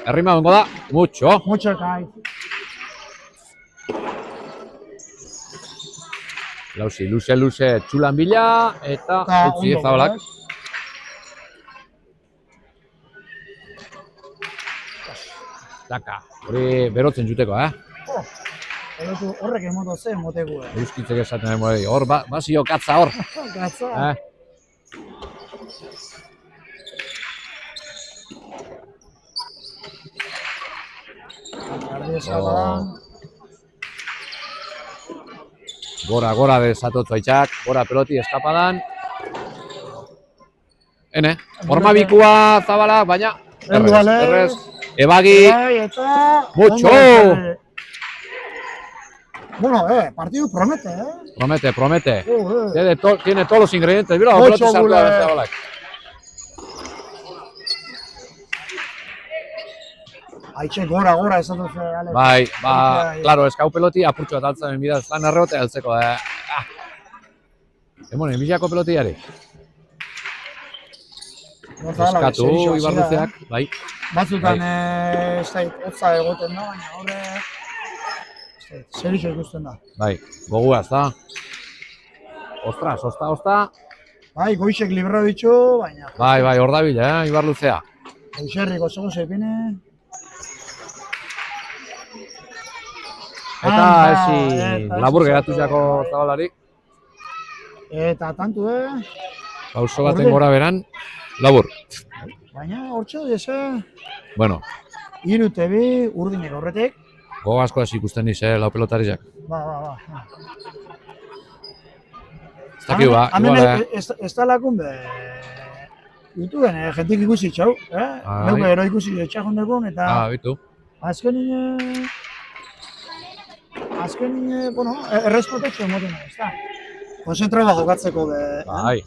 Errima bengo da, mucho. Mucho kai. Lausi, luze, txulan bila, eta utzi Zabalak. Taka, hori berotzen juteko, Horrek emoto zen moteko. Euskitzek esaten den, hor, basio katza hor. Katza. Gora de Satotzo Aitzak, gora peloti eskapadan. Hene, horma bikua Zabala, baina errez. Ebagi, mucho. Bueno, partido promete, Promete. Tiene todos los ingredientes. Mira, la pelota salta de Zabalak. Aitxe, gora, esan dut, Alex. Bai, claro, eskau peloti apurtxo bat altzen bidaz, lan erreote altzeko, Emonen, bilako pelotiari. Eskatu, Ibarluzeak, bai. Batzutan, ez da, hotza egoten da, baina horre... Zer ikusten da. Bai, goguaz da. Ostras, osta. Bai, Goixek libra ditu, baina... Bai, hor da bila, Ibarluzea. Goixerrik oso zeipine... Eta ezi labur geratu jako Zabalari. Eta tantu, Pauso baten gora beran, labur. Baina, hortxe diese... Bueno. Irutebi, urdinek horretik. Gogo asko ez ikusten niz, lau pelotarizak. Ba. Ez dakiu ba, igual, Ez talakun be... YouTubeen, jentik ikusi txau, Neuke ero ikusi txakondekun, eta... Bitu. Azkenin, bueno, errespotetxo emoten, ez da? Konzentraba jokatzeko be... Bai.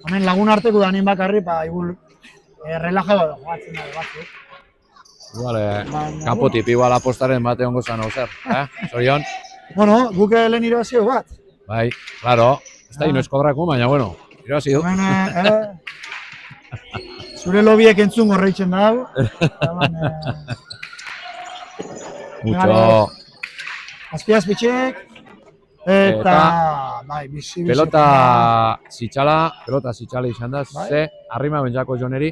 Hemen lagun arteko da nien bakarri, igul... Relajaba da jokatzen da batzuk. Igual, kanpotik igual apostaren bate ongo zan zer, Zorion? Bueno, guk lehen irabazio bat. Bai, claro. Ez da inoizko drako, baina, bueno, irabazio. Zure lobiek entzun gorreitzen da. Mucho. Azpiazpitxek. Eta, bai, bizi. Pelota zitxala izan da, ze, arrima bentsako joneri.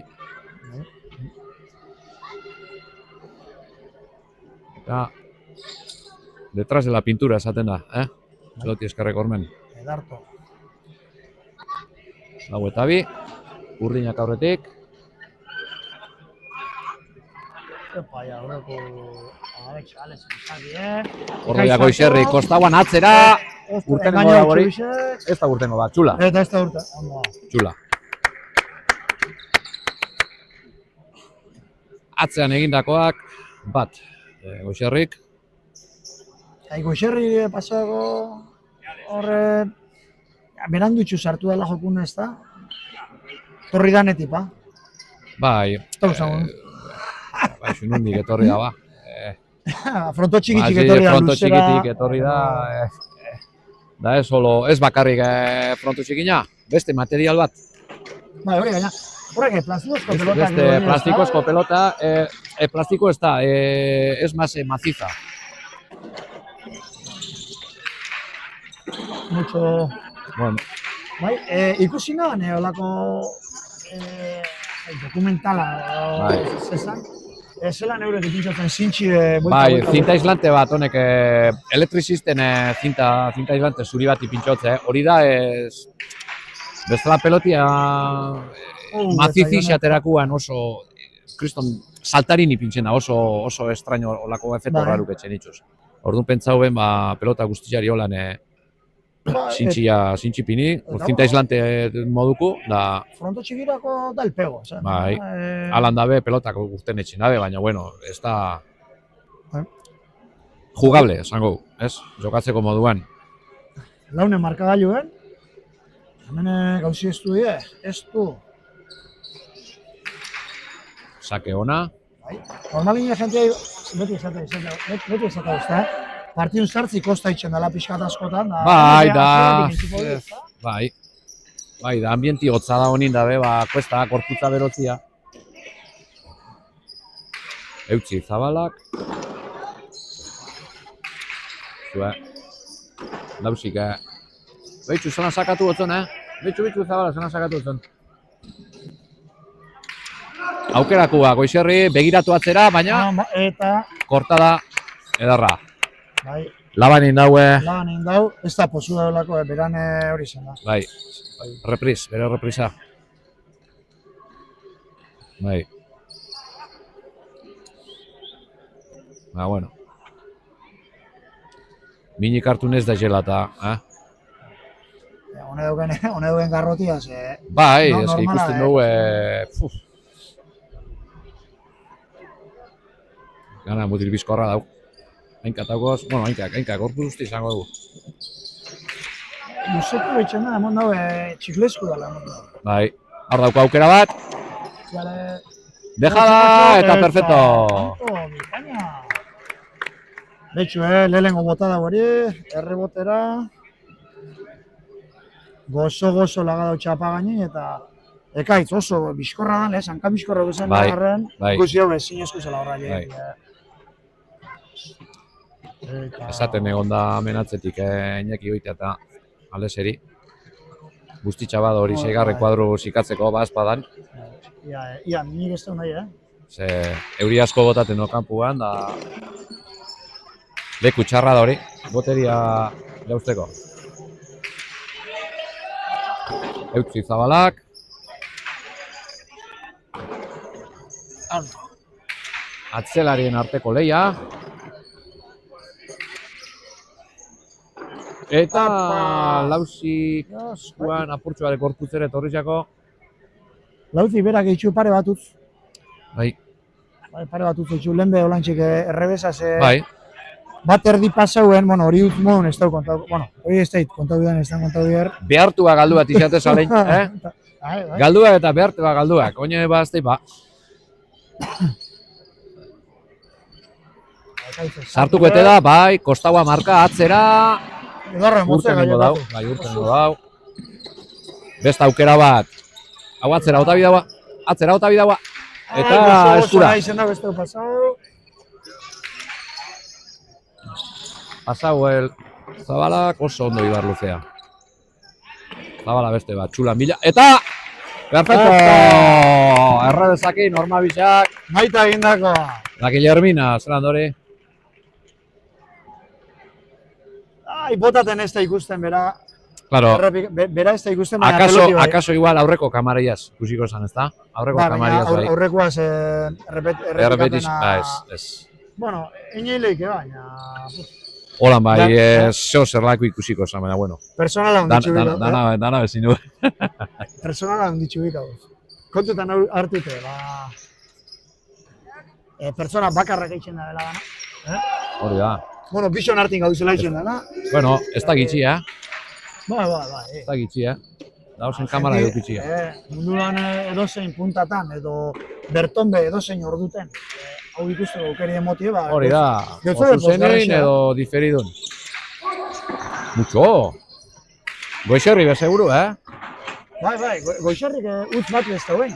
Eta, detrás de la pintura esaten da, peloti eskerrek ormen. Edarto. Lau eta bi, urdinak aurretik. Epa, ja, horreko... Alex, Horreia Goixerri, kostauan atzera, urtengo da hori. Ez da urtengo bat, txula. Eta ez da urtengo. Txula. Atzean egindakoak, bat, Goixerrik. Goixerri pasako horre... Berandutxu sartu dela jokun ez da? Torri danetik, ba? Bai. Bai, xunundik etorri da, ba. Fronto txikitik etorri da, fronto txikitik etorri da. Da ez bakarrik fronto txikina, beste material bat. Bai, hori gaina. Horrek, plastikozko pelota. Beste plastikozko pelota, plastiko ez da, ez más maciza. Mucho... Bueno. Bai, ikusi nahan, olako dokumentala, zezan. Zelan eurek ipintzatzen zintxi... Bai, zinta aislante bat, honek, elektrizisten zinta aislante zuri bat ipintzotze, hori da, bestela pelotia mazizi xaterakuan oso, kriston saltarin ipintzen da, oso estraño olako efektu Bai. raruk etxen itxuz. Orduan pentsauen, pelota guztiari holan zintxipini, zinta aislante moduko, da, Fronto txikirako da el pego. bai, alan dabe pelotak guztien etxin dabe, baina, bueno, ez da jugable, esango, ez? Jokatzeko moduan. Laune markagailuen, hemen gauzi ez du die, ez du. Sake ona, Normaline jentea, beti esate uste, partidun sartzi kosta itxen dela pixkat askotan, da... Bai, da ambienti hotza da honin dabe, kuesta, korputza berotzia. Eutzi Zabalak. Zue. Lausik, Beitxu, zona sakatu otzon, Beitxu, Zabalak, zona sakatu otzon. Aukerakua, Goizerri, begiratu atzera, baina Eta... kortada edarra. Bai, Labanin daue. labanin dau, ez da posu daulako, beran hori zen da. Bai, bere reprisa. Bai. Bueno. Minik hartu nez da gelata, Hone dugen garrotia, ze... Bai, No, eski normala, ikusten dugu, Gana, mutil bizkorra dau. Hainka taukoz, bueno, hainka, gortu guzti izango dugu. Luzetu betxen da, emon daue, txiklesku dala, emon daue. Bai, hor dauko aukera bat. Dejada eta perfecto. Bikaina. Betxu, lehengo botada hori, errebotera. Gozo lagadau txapa gaini eta ekaitz oso bizkorra da, hanka bizkorra guzen Bai, garren, bai. ikusi hau ezin eskuzela horra Bai. Esaten egon da menatzetik Iñaki Oitea eta Aleseri. Guztitxa bada hori Bai, seigarren bai. kuadro zikatzeko espadan. Ia, nik ez da nahi, Ze euri asko botaten do kanpuan da leku txarra da hori, boteria jauzteko. Eutzi Zabalak. Atzelarien arteko leia. Eta Lausi eskuan apurtxo bare korputzere etorrizako. Lauzi berak eitxu pare batuz. Bai, Pare batuz eitxu, lehen be holantxik errebesa ze... bai, Bat erdi pasauen, hori utz modun ez dau kontatu, hori ez dait kontatu den, ez da kontatu behar. behartua galdu bat izatez alein, Bai. Galduak eta behartua galduak, oine baztei Sartuko ete da, bai, kostaua marka atzera, Edarra urten nengo dau, bai, urten nengo dau. Besta aukera bat, hau atzera ota bidaua, eta eskura. Izen da beste pasau. Pasau el Zabalak oso ondo ibar luzea. Zabala beste bat, txulan bila, eta... Perfecto! Erra dezaki, norma bisak. Maita egindako. La Guillermina, zelan dori? Botaten ez da ikusten, bera. Claro, Bera ez da ikusten, baina peloti bai. akaso igual aurreko kamaraiaz ikusiko esan, ezta? Aurreko kamaraiaz bai. Aurrekoaz Errepetiz, ez. Bueno, inileike baina... Holan bai, zeo zerlako ikusiko esan, baina bueno. Personala onditxu biko. Dana bezin du. Personala onditxu biko. Kontutan hartute, persona bakarrak eitzen da dela gana. Hori da. Bueno, bixon hartin gauzela eitzen dana. Bueno, ez da gitxia, Bai. ez da gitxia. Dauzen kamara edukitxia. Munduan edozein puntatan edo bertonbe edozein orduten. Hau ikusteko aukeri emotie, Hori da, o zuzenein edo diferidun. Mucho! Goizerri be seguru, Bai, Goizerrik utz bat ez da huen.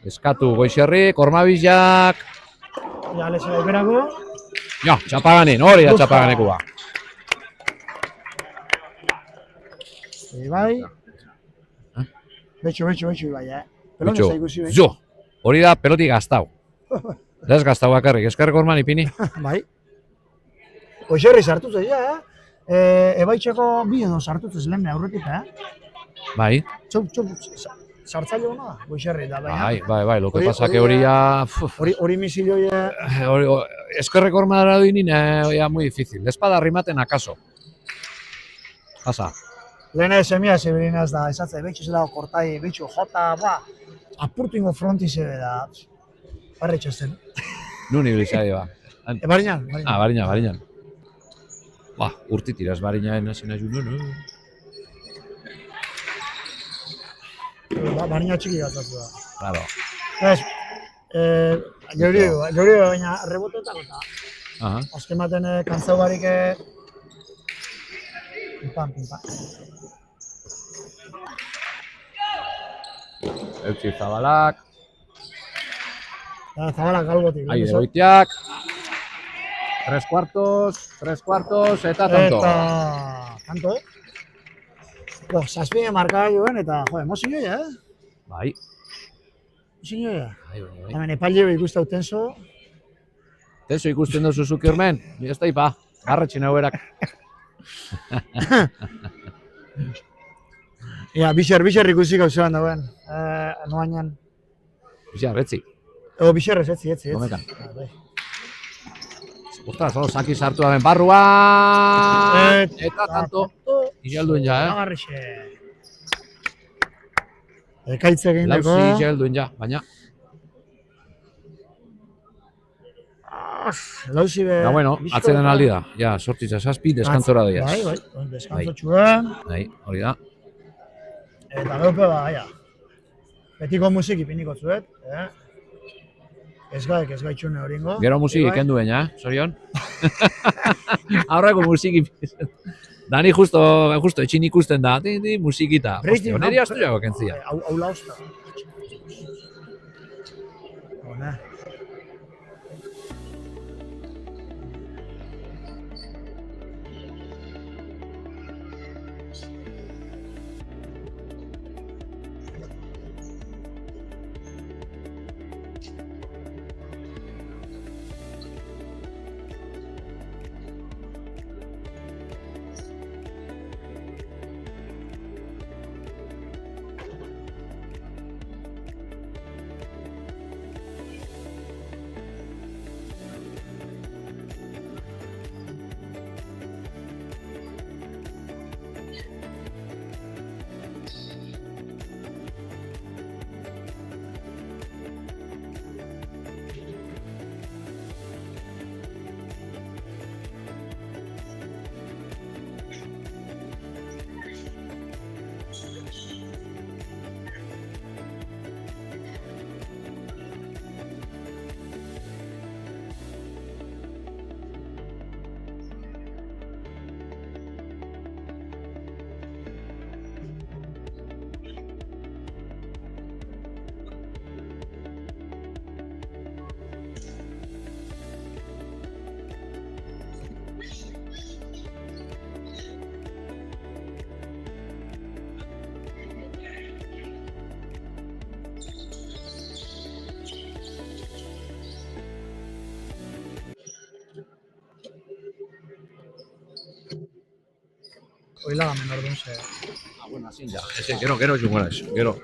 Eskatu Goizerri, Kormabizak... Ja, lezera iberako. Jo, txapaganin, hori da txapaganekua. Bai. Betxo, bai, Pelon ez da ikusi bai. Jo, hori da peloti gaztau. Ez gaztau bakarrik, eskerrek orman ipini. Bai. Goizerri sartu zei, Ebaitxeko bi edo sartu zei lehen aurretik, Bai. Txop, sartzaile hona da, Goixerri da, baina. Bai, lo que pasa que hori ya... Hori misilio ya... Eskerreko hormadara duinin, ya muy difícil. Espada rimaten akaso. Pasa. Lehena semia zebelinaz da, esatze, betxu zela kortai, betxu jota, apurtu ingo fronti zebe da. Barre txosten. Nun ibilizai, ba. Bariñan. Bariñan. Urti tiraz Bariñaen hasina ju, no? Bariña txiki gatzatu da. Claro. Ez, geuri baina reboteetako eta. Azken baten kantzau barik pimpan. Eutzi Zabalak. Zabalak galgotik. Aire goitiak. 3 cuartos, eta tanto. Tanto, zazpide marka joen eta, emozio ja, Bai. Emozio ja. Hemen epaile ikusten hau tenso. Tenso ikusten duzu zuki hormen? Ez da ipa, garretxin hau erak. Ja, bixer ikusi gauzean dauen, noainen. Bixer, etzi. Bixer, etzi. Gomekan. Ostras, saki sartu daben barruan, eta tanto, igelduen ja, Agarrixe. Ekaitze egin dako. Lauzi igelduen ja, baina. Lauzi be... Bueno, atzenen aldi da, ja, sortitza zazpi, deskantzora doiaz. Bai, deskantzo txuen. Bai, hori da. Eta gaupe betiko musiki piniko zuet, Ez gaitxune hori ingo. Gero musiki kendu baina, sorion. Aurreko musiki. Dani justo etxin ikusten da, musikita. Neri astu jago kentzia. Hau lausta. Oila gamen orduan ze. Bueno, así ya. Gero jungora ez. Gero.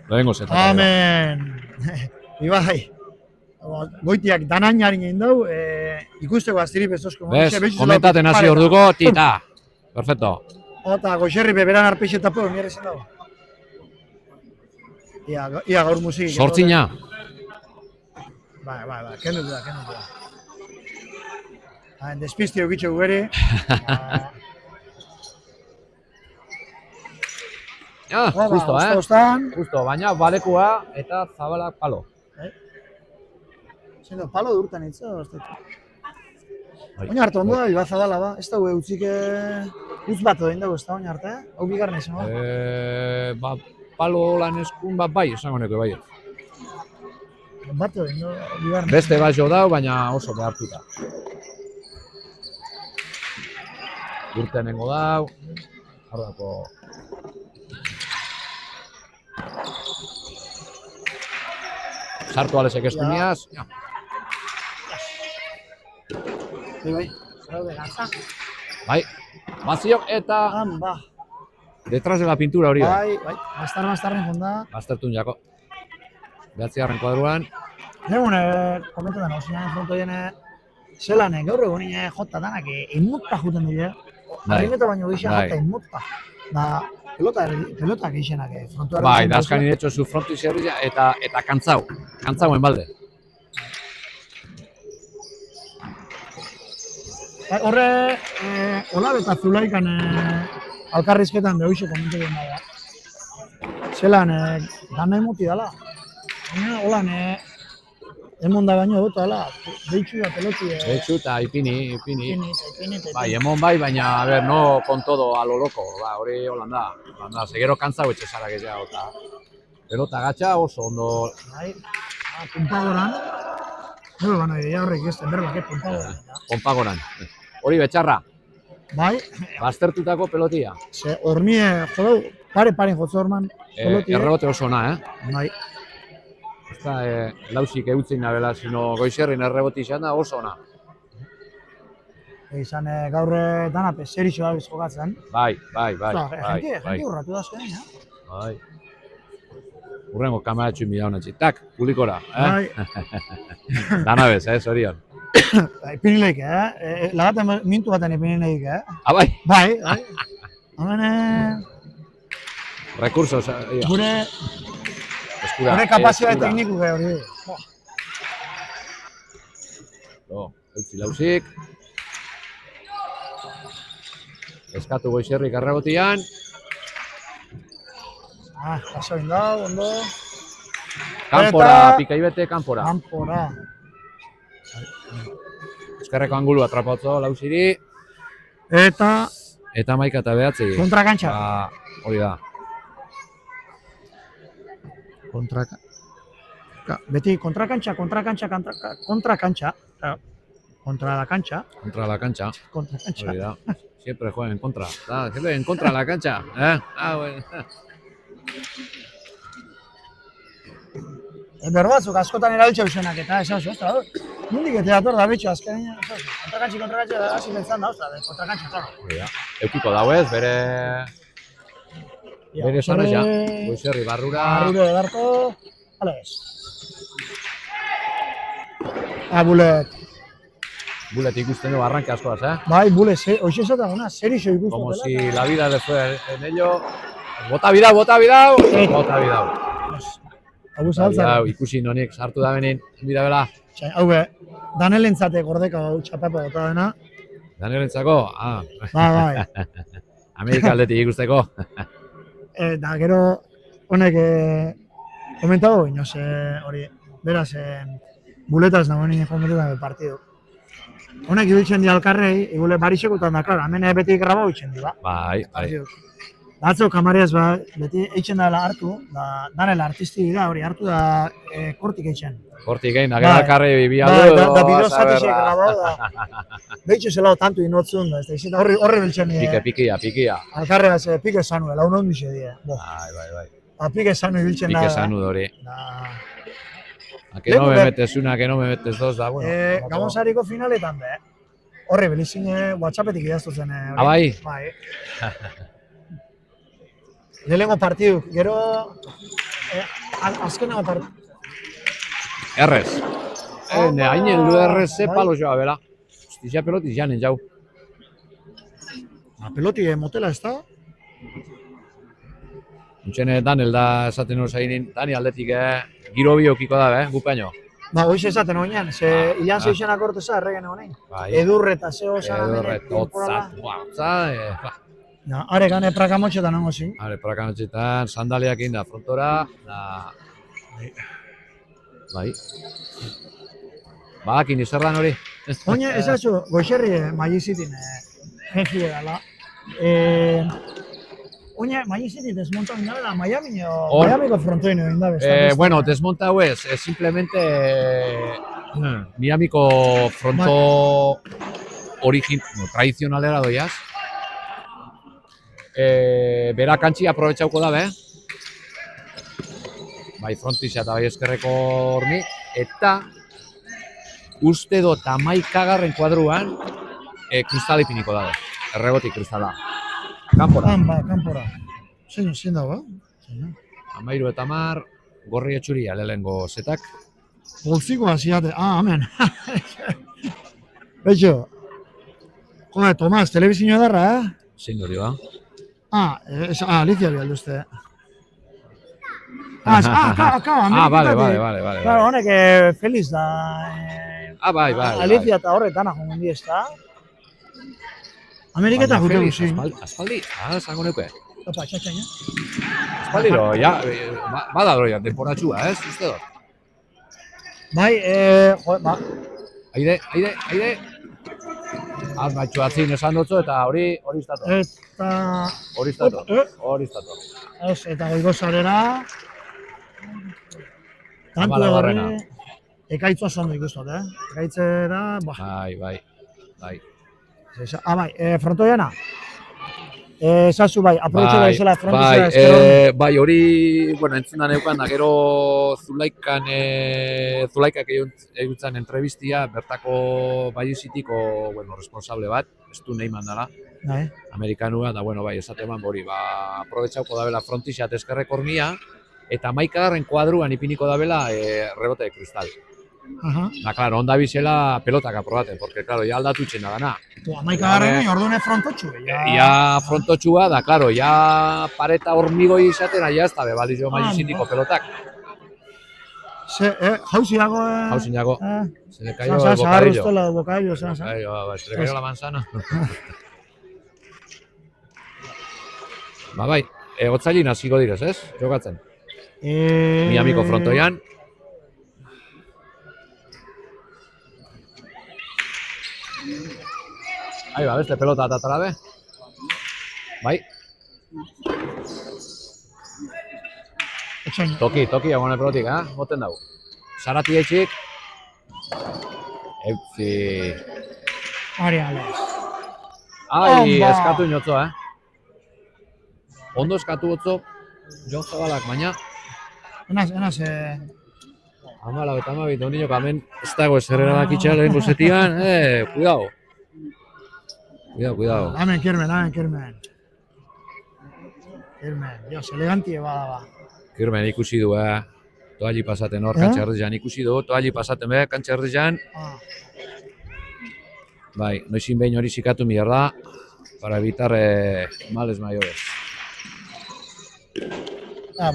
Lehengo zeta. Amen. Ibai. Goitiak danainarin egin dau, ikusteko aztirip ez osko. Bez, komentaten hasi orduko, tita. Perfecto. Ota, Goixerri beberan arpeixe eta po, mierre zen dago. Ia gaur musiki. Sortzina. Bai, kendu da. Despistio gitxo gueri. Justo, baina balekua eta Zabalak palo. Zendo, palo durtan itza, oin arte ondo da, Iba Zabala ba, ez dago utzik utz bat egin dago ez da oin arte, hau bigarren izan ba? Palo lan eskun bat bai, esango neko bai. Bat egin dago, bigarren. Beste bat jo dau, baina oso behartuta. Urtenengo dau, hardako... Sartu alesek eskumiaz. Bai, zeraude gantza. Bai, baziok eta... Ba. Detrás de la pintura hori da. Bai, bastarren jonda. Baztertun jako. 9. kuadruan. Egun, komentetan, ozinan fronto jene, zelan, gaur egun jota danak, inmutta juten dira. Harrimeta baino gixen jota inmutta. Da, pelota gixenak, frontoaren. Bai, da askani netxo zu frontu izerria eta kantzauen balde. Horre, Olab eta Zulaikan alkarrizketan behoize komentetan da. Zelan, dana emuti dala. Holan, emonda baino dut dala, behitxu da peloti. Behitxu eta ipini. Bai, emon bai, baina, a ver, no con todo a lo loco, ba, hori holan da. Segero kantzau etxe zara gehiago, eta pelota gatxa oso ondo. Bai, puntagoran. Bueno, idea horrek ez den berbak, puntagoran. Ponpagoran. Hori betxarra. Bai. Baztertutako pelotia. Ze hormie, jodau, paren jotzo horman pelotia. Errebote oso ona, Bai. Ez da lausik eutzin nabela, sino Goizerrin erreboti izan da oso ona. Izan gaur dana serixo da jokatzen. Bai. Gente urratu da azkenean, Bai. Urrengo kamaratxu mila honetxi. Tak, publikora. Bai. Dana bez, zorion. Ipinileik, lagaten mintu baten ipinileik, Bai. Bai. Hemen... Rekursos. Gure kapazioa tekniku hori. Eutzi lausik. Eskatu Goizerrik arrebotian. Paso indau, ondo. Kanpora, pikaibete, kanpora. Kanpora. Eskerreko angulu atrapatzo lausiri. Eta maika eta behatzi. Kontrakantxa. Hori da. Beti kontrakantxa. Contra la cancha. Hori da. Siempre juegan en contra. Siempre en contra de la cancha. Bueno. Berbatzuk askotan erabiltza usenak eta esan zu, ostra, mundik eta dator da betxo azkenean, kontrakantxa, hasi bentzan da, ostra, kontrakantxa, claro. Hori da. Eukiko dauez, bere sonoia. Goizerri barrura. Barrura edarko, ales. Bulet. Bulet ikusten du arranke askoaz, Bai, bulet, hoxe esataguna, serixo ikusten. Como si la vida le fue en ello. Bota bidau! Hau saltza. Ikusi nonik sartu da benin, bida bela. Hau be, Danelentzate gordeka hau txapapa bota dena. Danelentzako? Bai. Amerika aldetik ikusteko. Da, gero, honek komentatu, inoz, hori, beraz, buletaz nagoen nire komentetan del partido. Honek ibiltzen di alkarrei, igule barixekutan da, klar, hemen beti grabau itzen di, ba. Bai. Atzo kamariaz, ba, beti eitzen dela hartu, danela artisti dira, hori hartu da kortik eitzen. Kortik egin, agera alkarrei bibia du. Da bideo zatixek grabau da. Behitxo zelao tantu inotzun da, ez da, horri biltzen dira. Pikia. Alkarreaz, pike zanu, lau non dixe dira. Bai. Pike zanu ibiltzen da. Pike zanu hori. Que no me metes una, que no me metes dos, da, bueno. Gabonsariko finaletan, horri bilizin WhatsAppetik idaztuzen. Bai? Bai. Lehenengo partiduk, gero azkenago partiduk. Errez. Hainen du errez palo joa, bela. Hostia, peloti janen jau. Peloti motela ez da? Untxene Danel da esaten hor zainin, Dani aldetik giro biokiko da, gupaino. Hoiz esaten hoinan, hilan zeixenak orteza erregen honein. Edurreta, zeo zara mene. Hotza, Are gane prakamotxetan hongo zin. Are prakamotxetan, sandaliak inda frontora. Bai. Bakin izerdan hori. Oine, ezatzu, Goizerri Magizitin jefi edala. Oine, Magizitin desmonta indabela Miamiko frontoino indabela. Bueno, desmonta hau ez, simplemente Miamiko fronto tradizionalera doiaz. Bera kantxi aprobetxauko da, bai frontizia eta bai eskerreko horni, eta uste dut 11. kuadruan kristal ipiniko da, erregotik kristala. Kanpora. Kanpora. Zein dago, 13-10, gorri etxuria lehengo zetak. Bolzikoa ziate, hemen. Beixo. Joder, Tomas, telebizio edarra, Zein hori ba? Alicia bialduzte. Ameriketatik. Vale. Claro, honek Feliz da. Bai. Alicia eta horretan joan di ezta. Ameriketa jute guzi. Aspaldi, zango neuke. Opa, txatxaina. Aspaldiro, bada doi, temporatxua, ez? Uste dut. Bai, ba. Aide. Batxu atzin esan dutzu eta hori iztato. Hori iztato. Ez, eta goigozarera. Tantu egorri. Ekaitzua zondo ikustot, Ekaitzera, Bai. Bai, frontoiana. Esazu bai, aprobetxo da izela frontoiana ezker bai, hori, entzuna neukan, da gero Zulaikak egutzen entrevistia, bertako Bayezitiko, responsable bat, ez du nahi mandala, amerikanua, da, bai, esate eman hori, aprobetxauko dabela frontixat ezkerrek hormia, eta 11. kuadruan ipiniko dabela rebote de kristal. Da, claro, onda bizela pelotak aprobaten, porque, claro, ya aldatu txena gana. 11. ordune frontotxu. Ya frontotxua, da, claro, ya pareta hormigoi izatena, ya ez da bebalizio Bayezitiko pelotak. Jauziago, Jauziago. Se le cayó el bocadillo. Se le cayó la manzana. Bai, otzailin hasiko direz, ez? Jokatzen. Miamiko frontoian. Ahí va, beste pelota atatara be. Bai. Toki, agone pelotik, moten dago. Sarati etxik. Eutzi. Ariales. Ai, eskatu inotzo, Ondo eskatu otzo, Jon Zabalak, baina. Enaz, 12 donio kamen ez dago eserrera dakitxa lehenko zetian, cuidado. Cuidado. Hemen kirmen. Dios, elegantie bada. Kirmen ikusi du, toalli pasaten hor, kantxa erdian ikusi du, toalli pasaten kantxa erdian. Bai, noizin behin hori zikatu mierda, para evitar males mayores.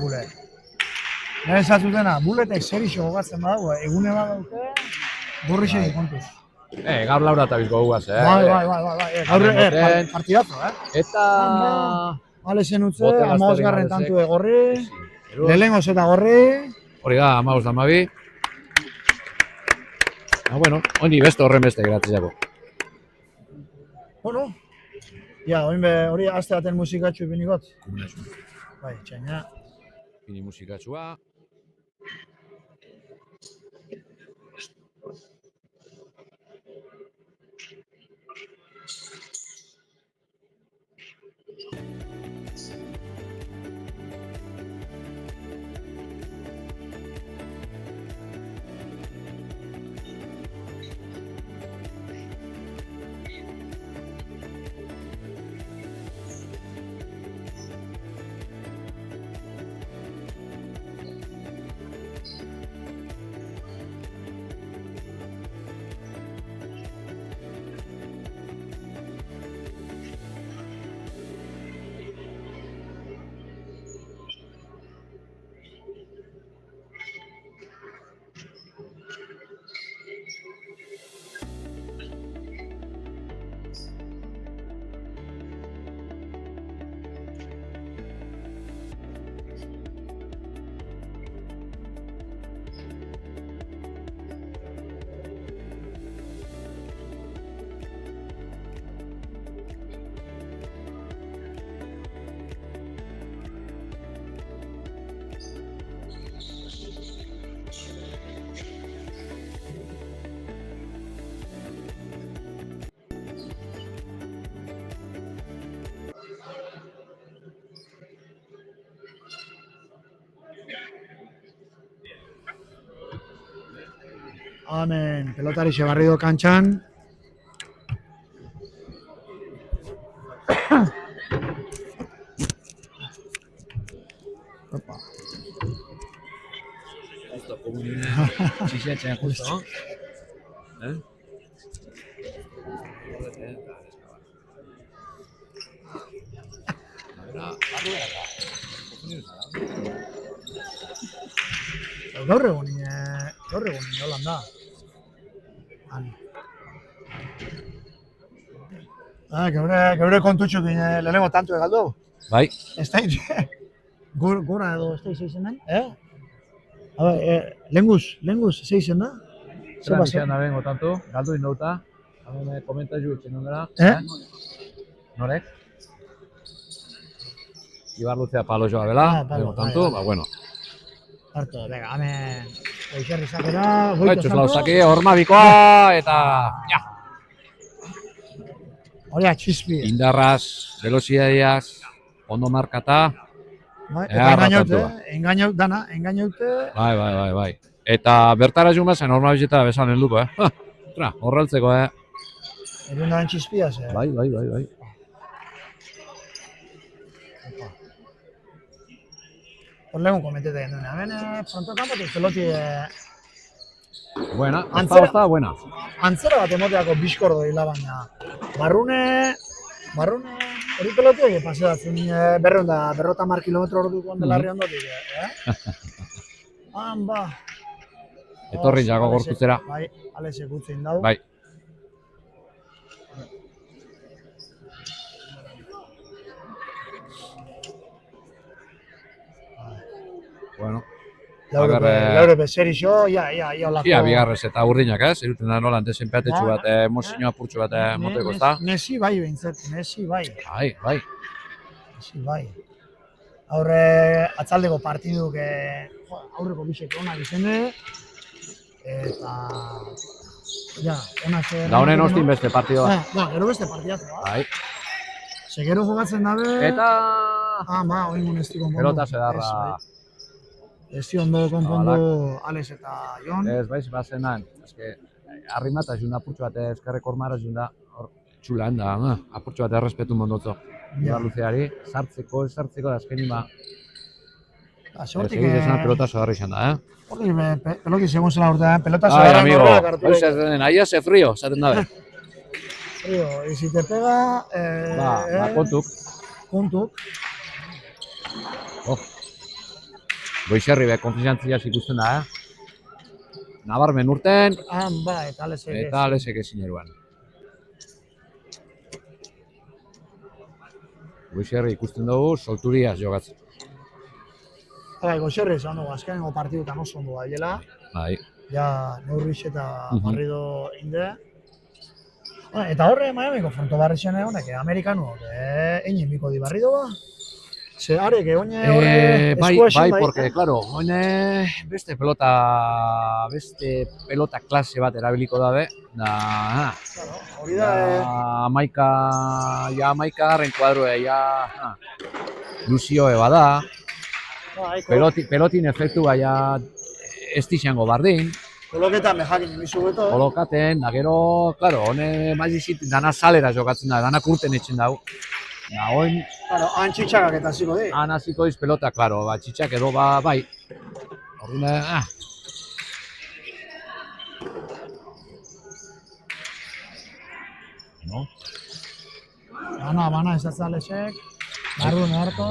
Bule. Nire esatu dena, buletek zerixo gogatzen badago, egune badauke, borrixen kontuz. Gaur laura eta bizko gugaz, Bai. Gaur partidazo, Eta... Alezen utze, 15. tantu egorri, lehengo zeta gorri. Hori da, 15-12. Bueno, honi beste horren beste gratzeko. Bueno, hori aste baten musikatxu ipinigot. Bai, txaina. Ipini musikatxua. Hemen pelotari barrido kantxan. Justo, komunine, txisetzen justo. Gaur egun holan da. Geure kontutxuk lehenengo tantu egaldu. Bai, Ez da, gora edo ez da izen den, lehenguz, ze izen da? zelan izan da bengo tanto, galdu indauta. Hemen komentaiu utzen ondera. Norek? Ibar Luzea palo joa bela, bengo tanto, ba bueno. Harto, venga, hemen goixerri zakera, Baitxuz lauzake, hormabikoa, eta... Ja! Horia, txizpi. Indarraz, velocidadiaz, ondo markata. Eta engainaute. Bai. Eta bertara juma zen hormabizetara besan helduko, horreltzeko, Erundaren txizpia, ze. Bai. Hor lehenko komentete genuen, hemen fronto kanpotik peloti... Buena, esta buena. Antzera bat emoteako bizkordo hila baina. Barrune, hori pelotiak paseatzen berrota mar kilometro orduko ondelarri ondotik, ba. Etorri jago gorputzera. Bai, Alexek utzein dau. Bai. Bueno. Laure bezerixo, ia olako... Ia, bigarrez eta urdinak, zeruten da nola desenpeatetxu bat, emozio apurtxu bat moteko, ezta? Messi bai behintzat, Messi bai. Bai. Aurre atzaldeko partiduk aurreko bisek onak izende, eta... Ja, onak... Da honen ostin beste partidoa. Gero beste partidatu, Bai. Segero jogatzen dabe... Eta... Oingun ez dikon Pelota zedarra... Ez ondo konpondu Alex eta Jon. Ez, baiz, bazenan. Arrimata junda apurtxo bat eskerrek ormara junda txulan da, apurtxo bat errespetu mondotzo. Ibar Luzeari, sartzeko, da azkenin ba... Segin esan pelota zogarri izan da, Peloti segun zela urtean, pelota zogarra norrak hartu. Hoy se den, ahí hace frío, zaten dabe. Frío, y si te pega... Kontuk. Goixerri be, konfiantzia ikusten da, Nabarmen urten, eta Alexek ezin eruan. Goixerri ikusten dugu, solturiaz jogatzen. Goixerri esan dugu, azkenengo partidutan oso ondo daiela. Bai. Ja, Neurrix eta Barrido inde. Eta horre, Miamiko fronto barri zen honek, amerikanuak, egin biko di Barridoa. Ze arek oine horre eskua esan bai, porque, claro, oine beste pelota klase bat erabiliko dabe, da... Hori da... Amaika garren kuadroa, Luzioe bada, pelotin efektua, ez dixango bardin. Koloketan mehakin emizu beto. Kolokaten, da gero, claro, hone mazizit dana salera jokatzen da, dana kurten etxen dago. Oin... Claro, han txitxakak eta hasiko di. Han hasiko diz pelota, claro, txitxak edo bai. Orduna, No? Bana ez Alexek. Barru harto.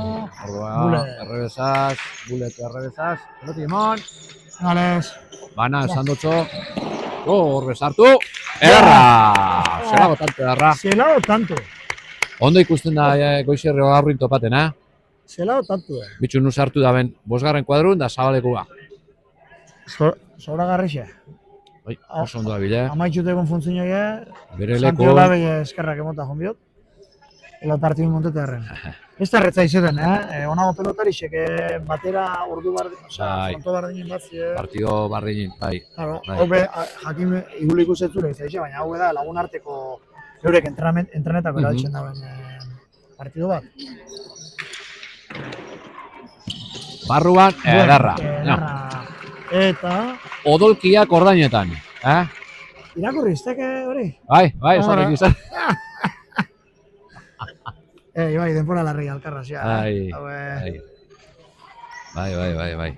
Ordua, errebesaz. Peloti emon. Alex. Bana esan dutxo. Hor bezartu. Erra! Zelago tanto. Ondo ikusten da Goixerri aurrin topaten, Zelago tanto, Bitxu nuz hartu da ben, 5. kuadrun da zabalekua. Sobra garrixe. Oso ondo da bile. Amaitxutekon funtzioa, Bere leko... Santiola behi eskerrak emota jonbiot. Ela partidu montete erren. Ez da erretza izeten, onago pelotarixek batera ordu bardin, fronto bardinin batzie. Partido bardinin, bai. Claro, hau be, jakin igulik usetzure izaixe, baina hau da lagun arteko eurek entrenetako eratzen dauen partidu bat. Barruan, edarra. Eta... Odolkiak ordainetan, Irakurri, izteke hori? Bai, esatek izan. Bai, denpora larri alkarraz, ja. Bai. Bai.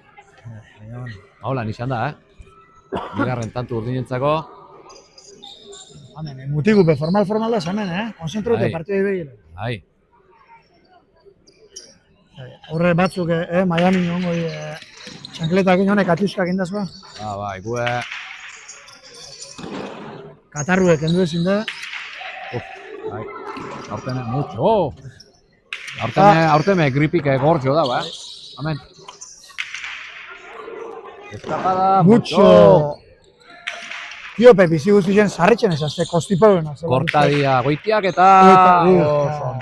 Hola, izan da, Bigarren tantu urdinentzako. Hemen, mutigupe formal da hemen, Konzentrute partidei begira. Bai. Horre batzuk, Miami niongo txankletak inonek atiuskak indazua. Bai, gue... Katarruek endu ezin da. Bai, aurtene, mucho. Aurtene gripik gortxo da, Amen. Escapada, mucho. Tiope, bizi guztien sarritzen ezazte, kostiparuena. Kortadia, goitiak eta... Oso.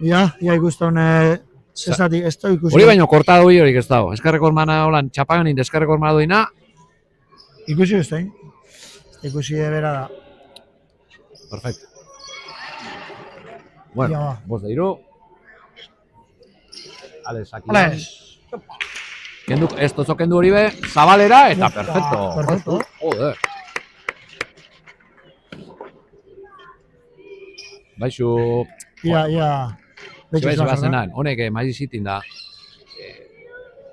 Ia ikusten zezatik, ez da ikusi. Hori baino korta doi horik ez dago. Eskarreko hermana holan txapaganin eskarreko hermana doina. Ikusi ez da, ikusi bera da. Perfecto. Bueno, bost da iru. Ales, aquí. Ez tozo kendu hori be, zabalera eta perfecto. Joder. Baixu... Ia. Zebaiz bazenan, honek maiz zitin da,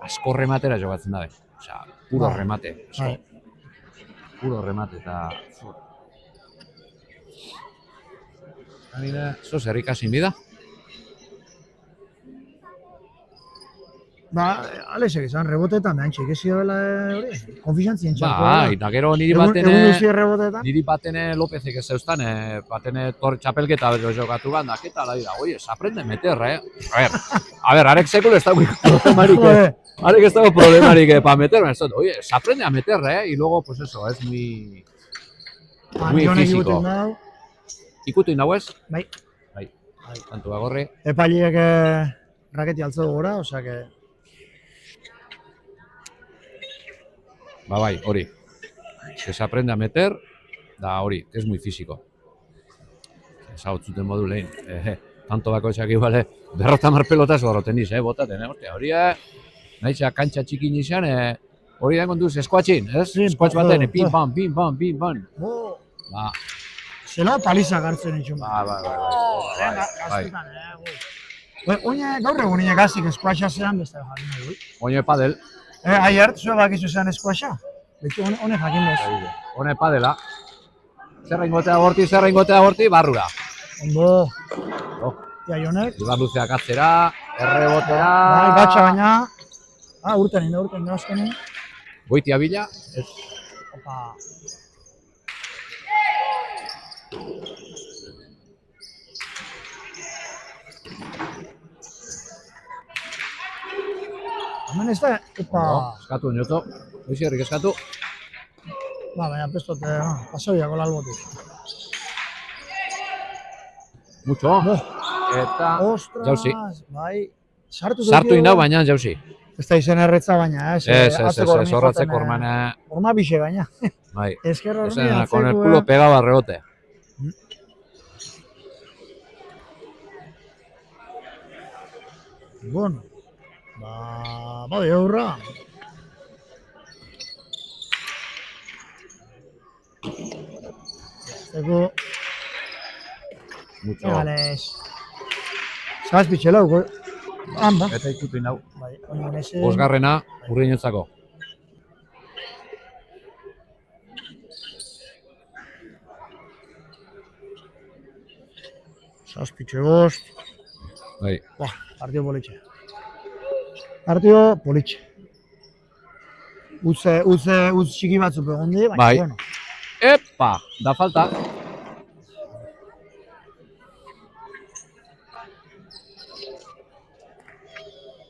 asko rematera jogatzen dabe. Osea, puro remate. Puro remate eta... Zo zer ikasin bida? Alexek izan, reboteetan behantxe, ikizio bela hori, konfiantzien txarko. Eta gero niri batene Lópezek ez zeustan, batene txapelketa jokatu bandak, eta da dira, oie, se aprende a meter, A ver, arek sekul ez dago problemarik, arek ez dago problemarik pa meter, oie, se aprende a meter, y luego, pues eso, es muy físico. Ikutu indau ez? Bai. Tantu bagorri. Epailiek raketi altzego gora, osea que... Bai, hori. Que se aprende a meter, da hori, es muy físico. Zautzuten modu lehen. Tanto bako esak igual, 50 pelotas horro teniz, botaten, hostia, hori, nahiza kantxa txikin izan, hori da kontuz, eskuatxin, ez? Eskuatx baten, pim, pam. Ba. Zela paliza gartzen itxun. Bai. Oine, gaur egun nire gazik eskuatxa zean beste jakin nahi. Oine padel. Aiert, zue bakizu zean eskuatxa? Beti hone jakin bez. Hone padela. Zerra ingotea borti, barrura. Ondo. Ia jonek. Ibar luzeak atzera, errebotera. Gatsa baina. Urten azkenen. Goitia bila. Opa. Hemen ez da, eskatu nioto, oizierrik eskatu. Baina pestote, pasoiako lalbotik. Mucho. Eta jauzi. Bai, sartu indau baina jauzi. Ez da izen erretza baina, Ez, horretzeko hormana. Horma bixe gaina. Bai, esker hormi atzeko. Con el culo pegado al rebote. Bueno. Bai, aurra. Zeko... Mucho. Egales... Zazpitxelau, handa. Eta ikutu inau. Bai, oinonese... Bosgarrena, urrinetzako. Zazpitxe bost. Bai. Partio politxe. Partio politxe. Utz txiki batzuk egondi, baina, bai. Bueno. Epa, da falta.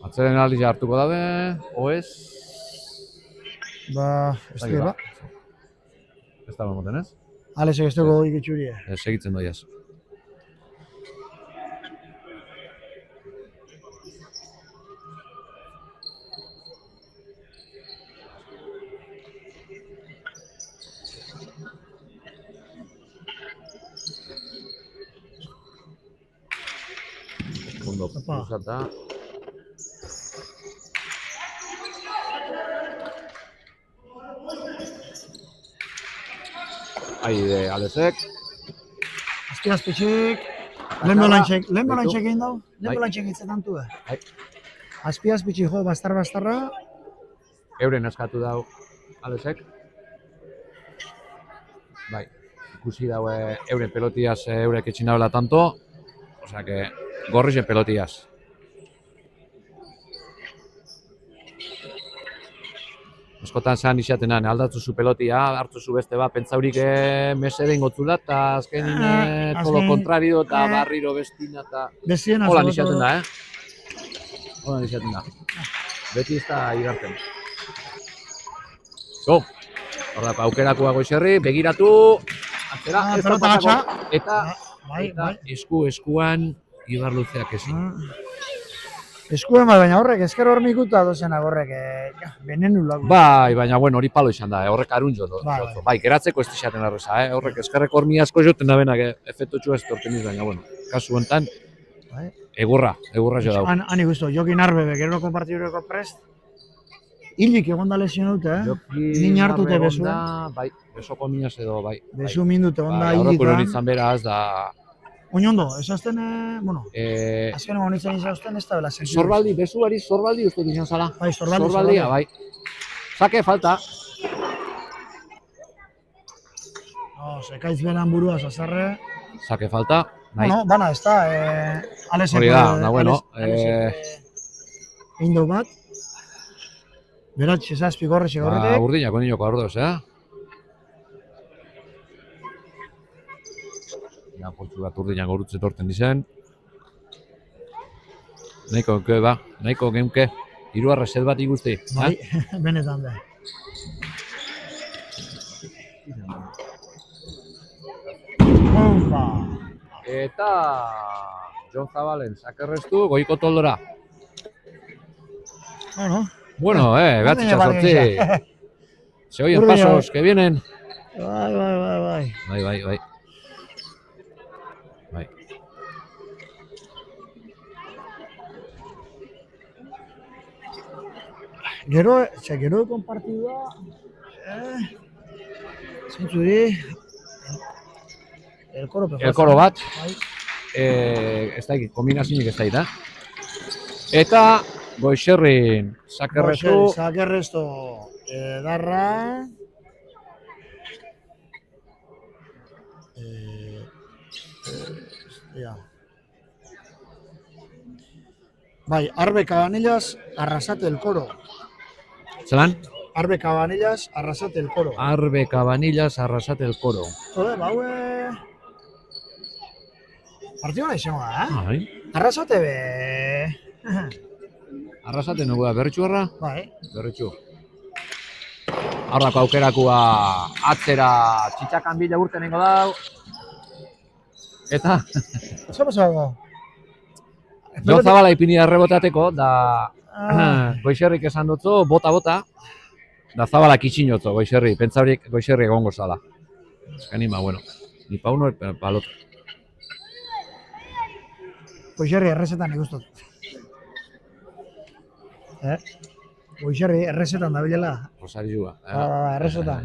Atzeren aliza hartuko dabe, oez? Ez dira. Ez da moten ez? Alexek ez dugu ikitxurie. Segitzen doiaz. Ondo, pulsata. Aide, Alexek. Azpitxik. Lehen bolantxek egin dau? Lehen bolantxek hitzetan du da? Bai. Azpi-azpitxi jo, bastarra. Euren eskatu dau, Alesek. Bai, ikusi daue euren pelotiaz eurek etxin daula tanto. Osea que, gorrixen pelotiaz. Askotan zan izatenan, aldatu zu pelotia, hartu zu beste bat, pentsaurik mesede ingotzula, eta azkenin todo kontrario, eta barriro bestina, eta... Holan izaten da, Holan izaten da. Beti ez da igartzen. Go! Hor aukerakoa Goizerri, begiratu, atzera, ez da pasako, eta eskuan Ibar Luzeak ezin. Eskuan baina horrek, esker hormikuta dozenak horrek, venenu lagu. Bai, baina bueno, hori palo izan da, horrek arun jo. Bai, geratzeko ez dixaten arreza, horrek eskerrek hormi asko joten da benak, efektotxu ez torten iz, baina bueno, kasu honetan, egurra jo dau. Hani guztu, Jokin Arbebe, gero konpartidureko prest, hilik egon da lesion dute, Nin hartute besu. Bai, besoko minaz edo, bai. Besu mindute egon da hilika. hilik. Horreko hori beraz, da... Oinondo, esazten, bueno, azken egon nintzen izazten ez da bela sentidu. Zorbaldi, besuari zorbaldi uste izan zala. Bai, Zorbaldia, bai. Sake, falta. Sekaitz beran burua zazarre. Sake, falta. Bueno, bana, ez da, Alesek... Hori da, bueno. Egin dut bat. Beratxe zazpi gorretxe gorretek. Urdinak oninoko ardoz, Portzu bat urdinak gorutze torten dizen. Nahiko genke, nahiko genke. Hiru arreset bat ikusti. Bai, benetan da. Bomba! Eta... Jon Zabalen sakerreztu, goiko toldora. Bueno, behatzi txazortzi. Se oyen pasos que vienen. Bai. Gero konpartidua, zentzuri, el koro bat, ez da, kombinazionik ez da, eta Goizerrin sakerreztu edarra, bai, Arbe Cabanillas, Arrasate el Coro. Zelan? Arbe Cabanillas, Arrasate el Coro. Arbe Cabanillas, Arrasate el Coro. Baue... Partioa izango da, Bai. Arrasate be... Arrasate nugu da, berritxu harra? Bai. Berritxu. Hordako aukerakua atzera txitxakan bila urten ingo dau. Eta... Zer pasago? Jon Zabala ipini da rebotateko, da... Goizerrik esan dutzu, bota, da Zabalak itxinotzo, Goizerri, pentsaurik Goizerri egongo zala. Eskanima, bueno, ni pa uno, pa el otro. Goizerri errezetan iguztot. Goizerri errezetan da bilela. Rosariua. Errezetan,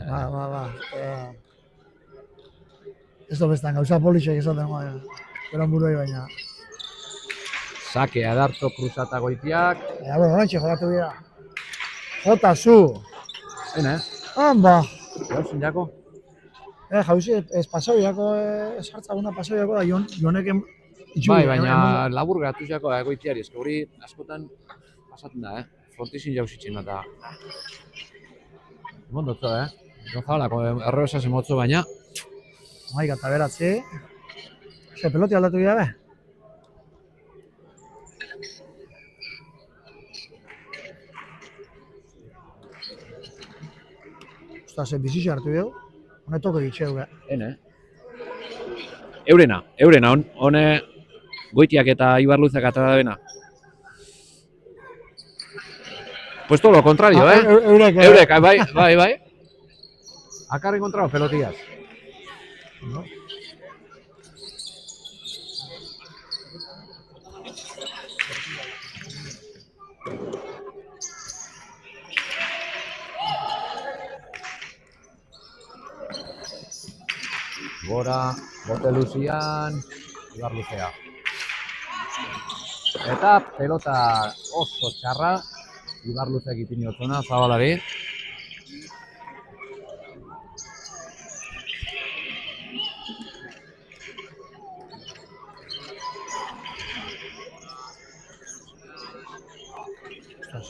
Ez bestan, gauza politxek esaten beran buruai baina. Sake adarto kruzata goitiak. Horantxe jokatu dira. Jota zu. Zene, Hamba. Jauzin jako. Jauzi, ez pasabiako, sartzaguna pasabiako da, joneken itxu. Bai, baina labur gatu jako goitiari, eske hori askotan pasatzen da, Frontizin jauzitzen eta... Mondotzo, Jon Zabalako errebesa zemotzo baina. Maika eta beratzi. Peloti aldatu dira, Ostras, bizitxe hartu dugu, honetoko ditxeu, Eurena, hone goitiak eta Ibar Luzek atara da bena. Pues todo lo contrario, Eurek, bai. Akarri kontrao pelotiaz. Gora, bote luzian, Ibar Luzea. Eta pelota oso txarra, Ibar Luzeak ipini otzona, Zabalari.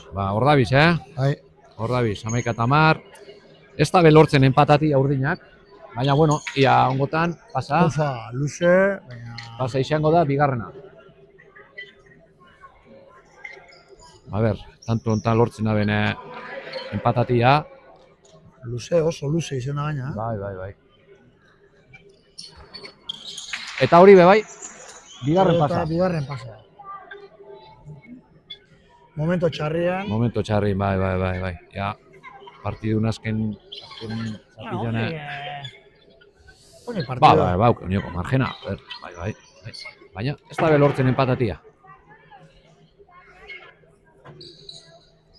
Ba, hor dabiz, Bai. Hor dabiz, 11-10. Ez da belortzen empatati aurdinak, baina, bueno, ia ongotan, pasa. Luze, baina... Pasa izango da, bigarrena. A ber, tanto ontan lortzen da bene empatatia. Luze, oso luze izena gaina. Bai. Eta hori be bai, bigarren pasa. Bigarren pasa. Momento txarrian. Momento txarri, bai. Ja, partidun azken zapillone. Hori partidua. Bai, unioko margena. Bai. Baina, ez da belortzen empatatia.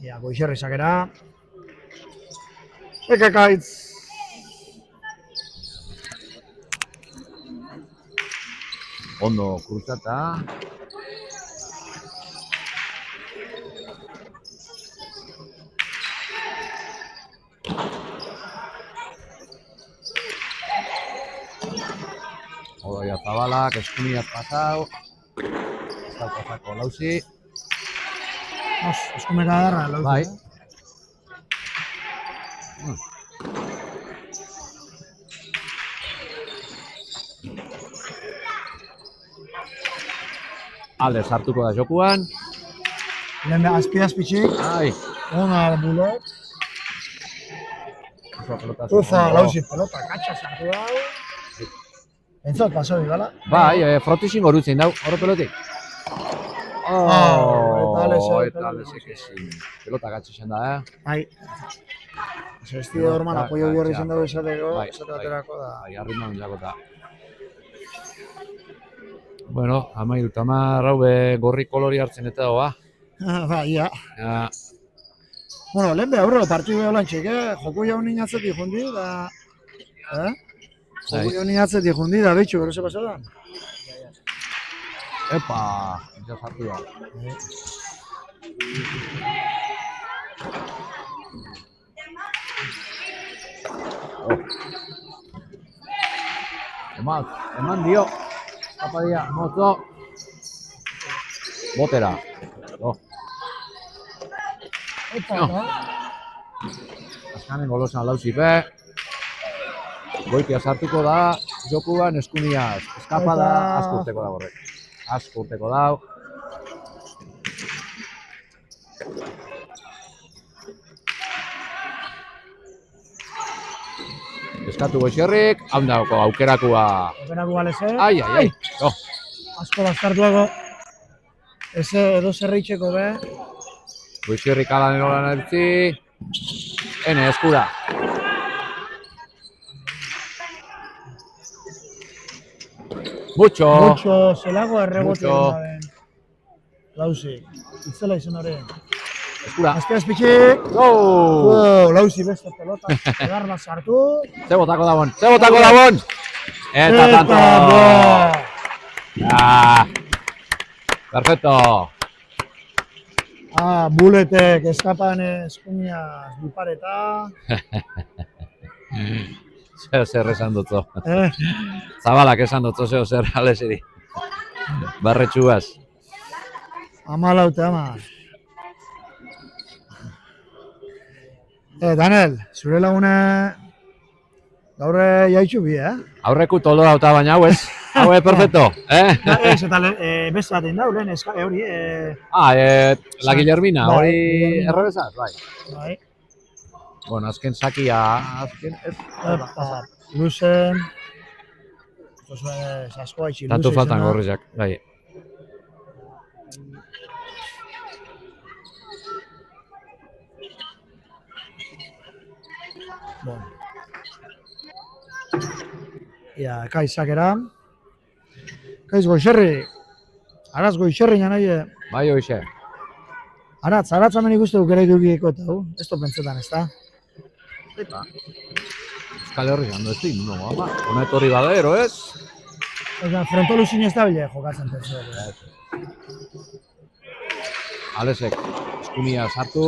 Ja, Goixerri sakera. Ekakaitz. Ondo kruzata. Odoia Zabalak, Eskuniak pasau. Estau pasako Lausi. Eskumeka darra, Lausi. Bai. Alde sartuko da jokuan. Lehen azpitxik. Ai. Ona bulot. Ufa, Lausi pelota, katxa sartu dau. Entzot pasoi, gala? Bai, frotixin gorutzen dau, horro pelotik. Eta lezek ezin. Pelota gatxe izan da, Bai. Zestide horman apoio biorri izan dago esateko, esate baterako da. Bai, arrima hondiako da. Bueno, 13-10, haube gorri kolori hartzen eta doa. Bai, ja. Bueno, lehen aurrelo partidu holan txik, joku jaunin atzetik jundi, da... Joku jaunin atzetik jundi, da behitxu, gero ze pasadan? Epa, ja sartu da. Eman dio. Kapadia, mozo. Botera. Azkanen golosan Lausipe. Goitia sartuko da, jokuan Eskuniaz. Eskapada, asko urteko da horrek. Asko urteko da. Eskatu Goixerrik, handako aukerakua. Aukerakua leze. Ai. Asko bastartuako. Eze edo zerreitzeko be. Goixerrik alanen horan ertzi. Ene, eskura. Mucho, zelago errebote den. Lausi, itzela izan hori. Eskura. Azpitxik. Lausi beste pelota, egarra sartu. Ze botako da bon. Eta tanto. Perfecto. Buletek eskapan Eskuniaz bipareta. Zer esan dutzo. Zabalak esan dutzo zer alesiri. Barretxuaz. 14-10. Daniel, zure lagune gaur jaitxu bi, Aurreku toldo dauta baina hau ez. Hau perfecto, Ez, eta beste batean da, lehen hori... La Guillermina, hori errebesaz, bai. Bueno, azken sakia, Luzen... Zasko haitxi, Luzen. Tanto faltan gorrizak, bai. Bueno. Ia, kaizakera. Kaiz Goixerri. Araz Goixerri nahi. Bai, hoxe. Aratz hemen ikuste dukera idukiko eta hu. Ez pentsetan, ez da? Euskal Herri gando ez din, no, ama. Hona etorri badero, ez? Eta frontoluzin ez da bile jokatzen tertzioak. Alesek, eskumia sartu,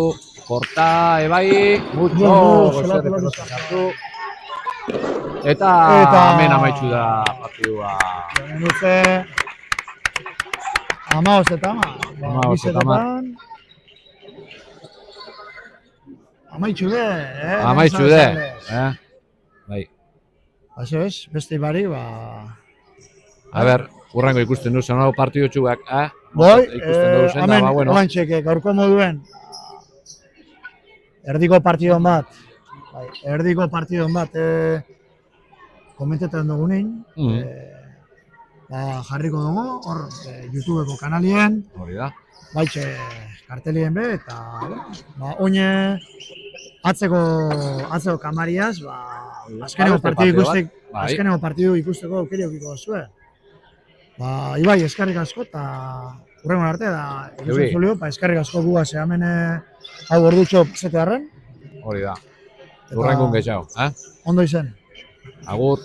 korta, ebai, mucho, goizerri pelota sartu. Eta hemen amaitzu da partidua. Dutze... Amaoz eta bizetetan... Amaitzu de, Amaitzu de, bai. Baso ez, beste ibari, ba... A ber, urrengo ikusten duzen hau partidu txuak, Boi, ikusten duzen da, hemen, ba, bueno. oantxek, gaurko moduen, erdiko partidon bat, komentetan dugunin, jarriko dugu, hor, YouTubeko kanalien, Hori da. baitxe kartelien be, eta, oine, atzeko kamariaz, azkeneko partidu ikusteko aukeri aukiko zuen. Ibai, eskarrik asko, eta hurrengo arte, da, ikusten zulio, eskarrik asko guaz hemen hau ordutxo pasetearen. Hori da. Hurrengo gehiago, Ondo izen. Agur.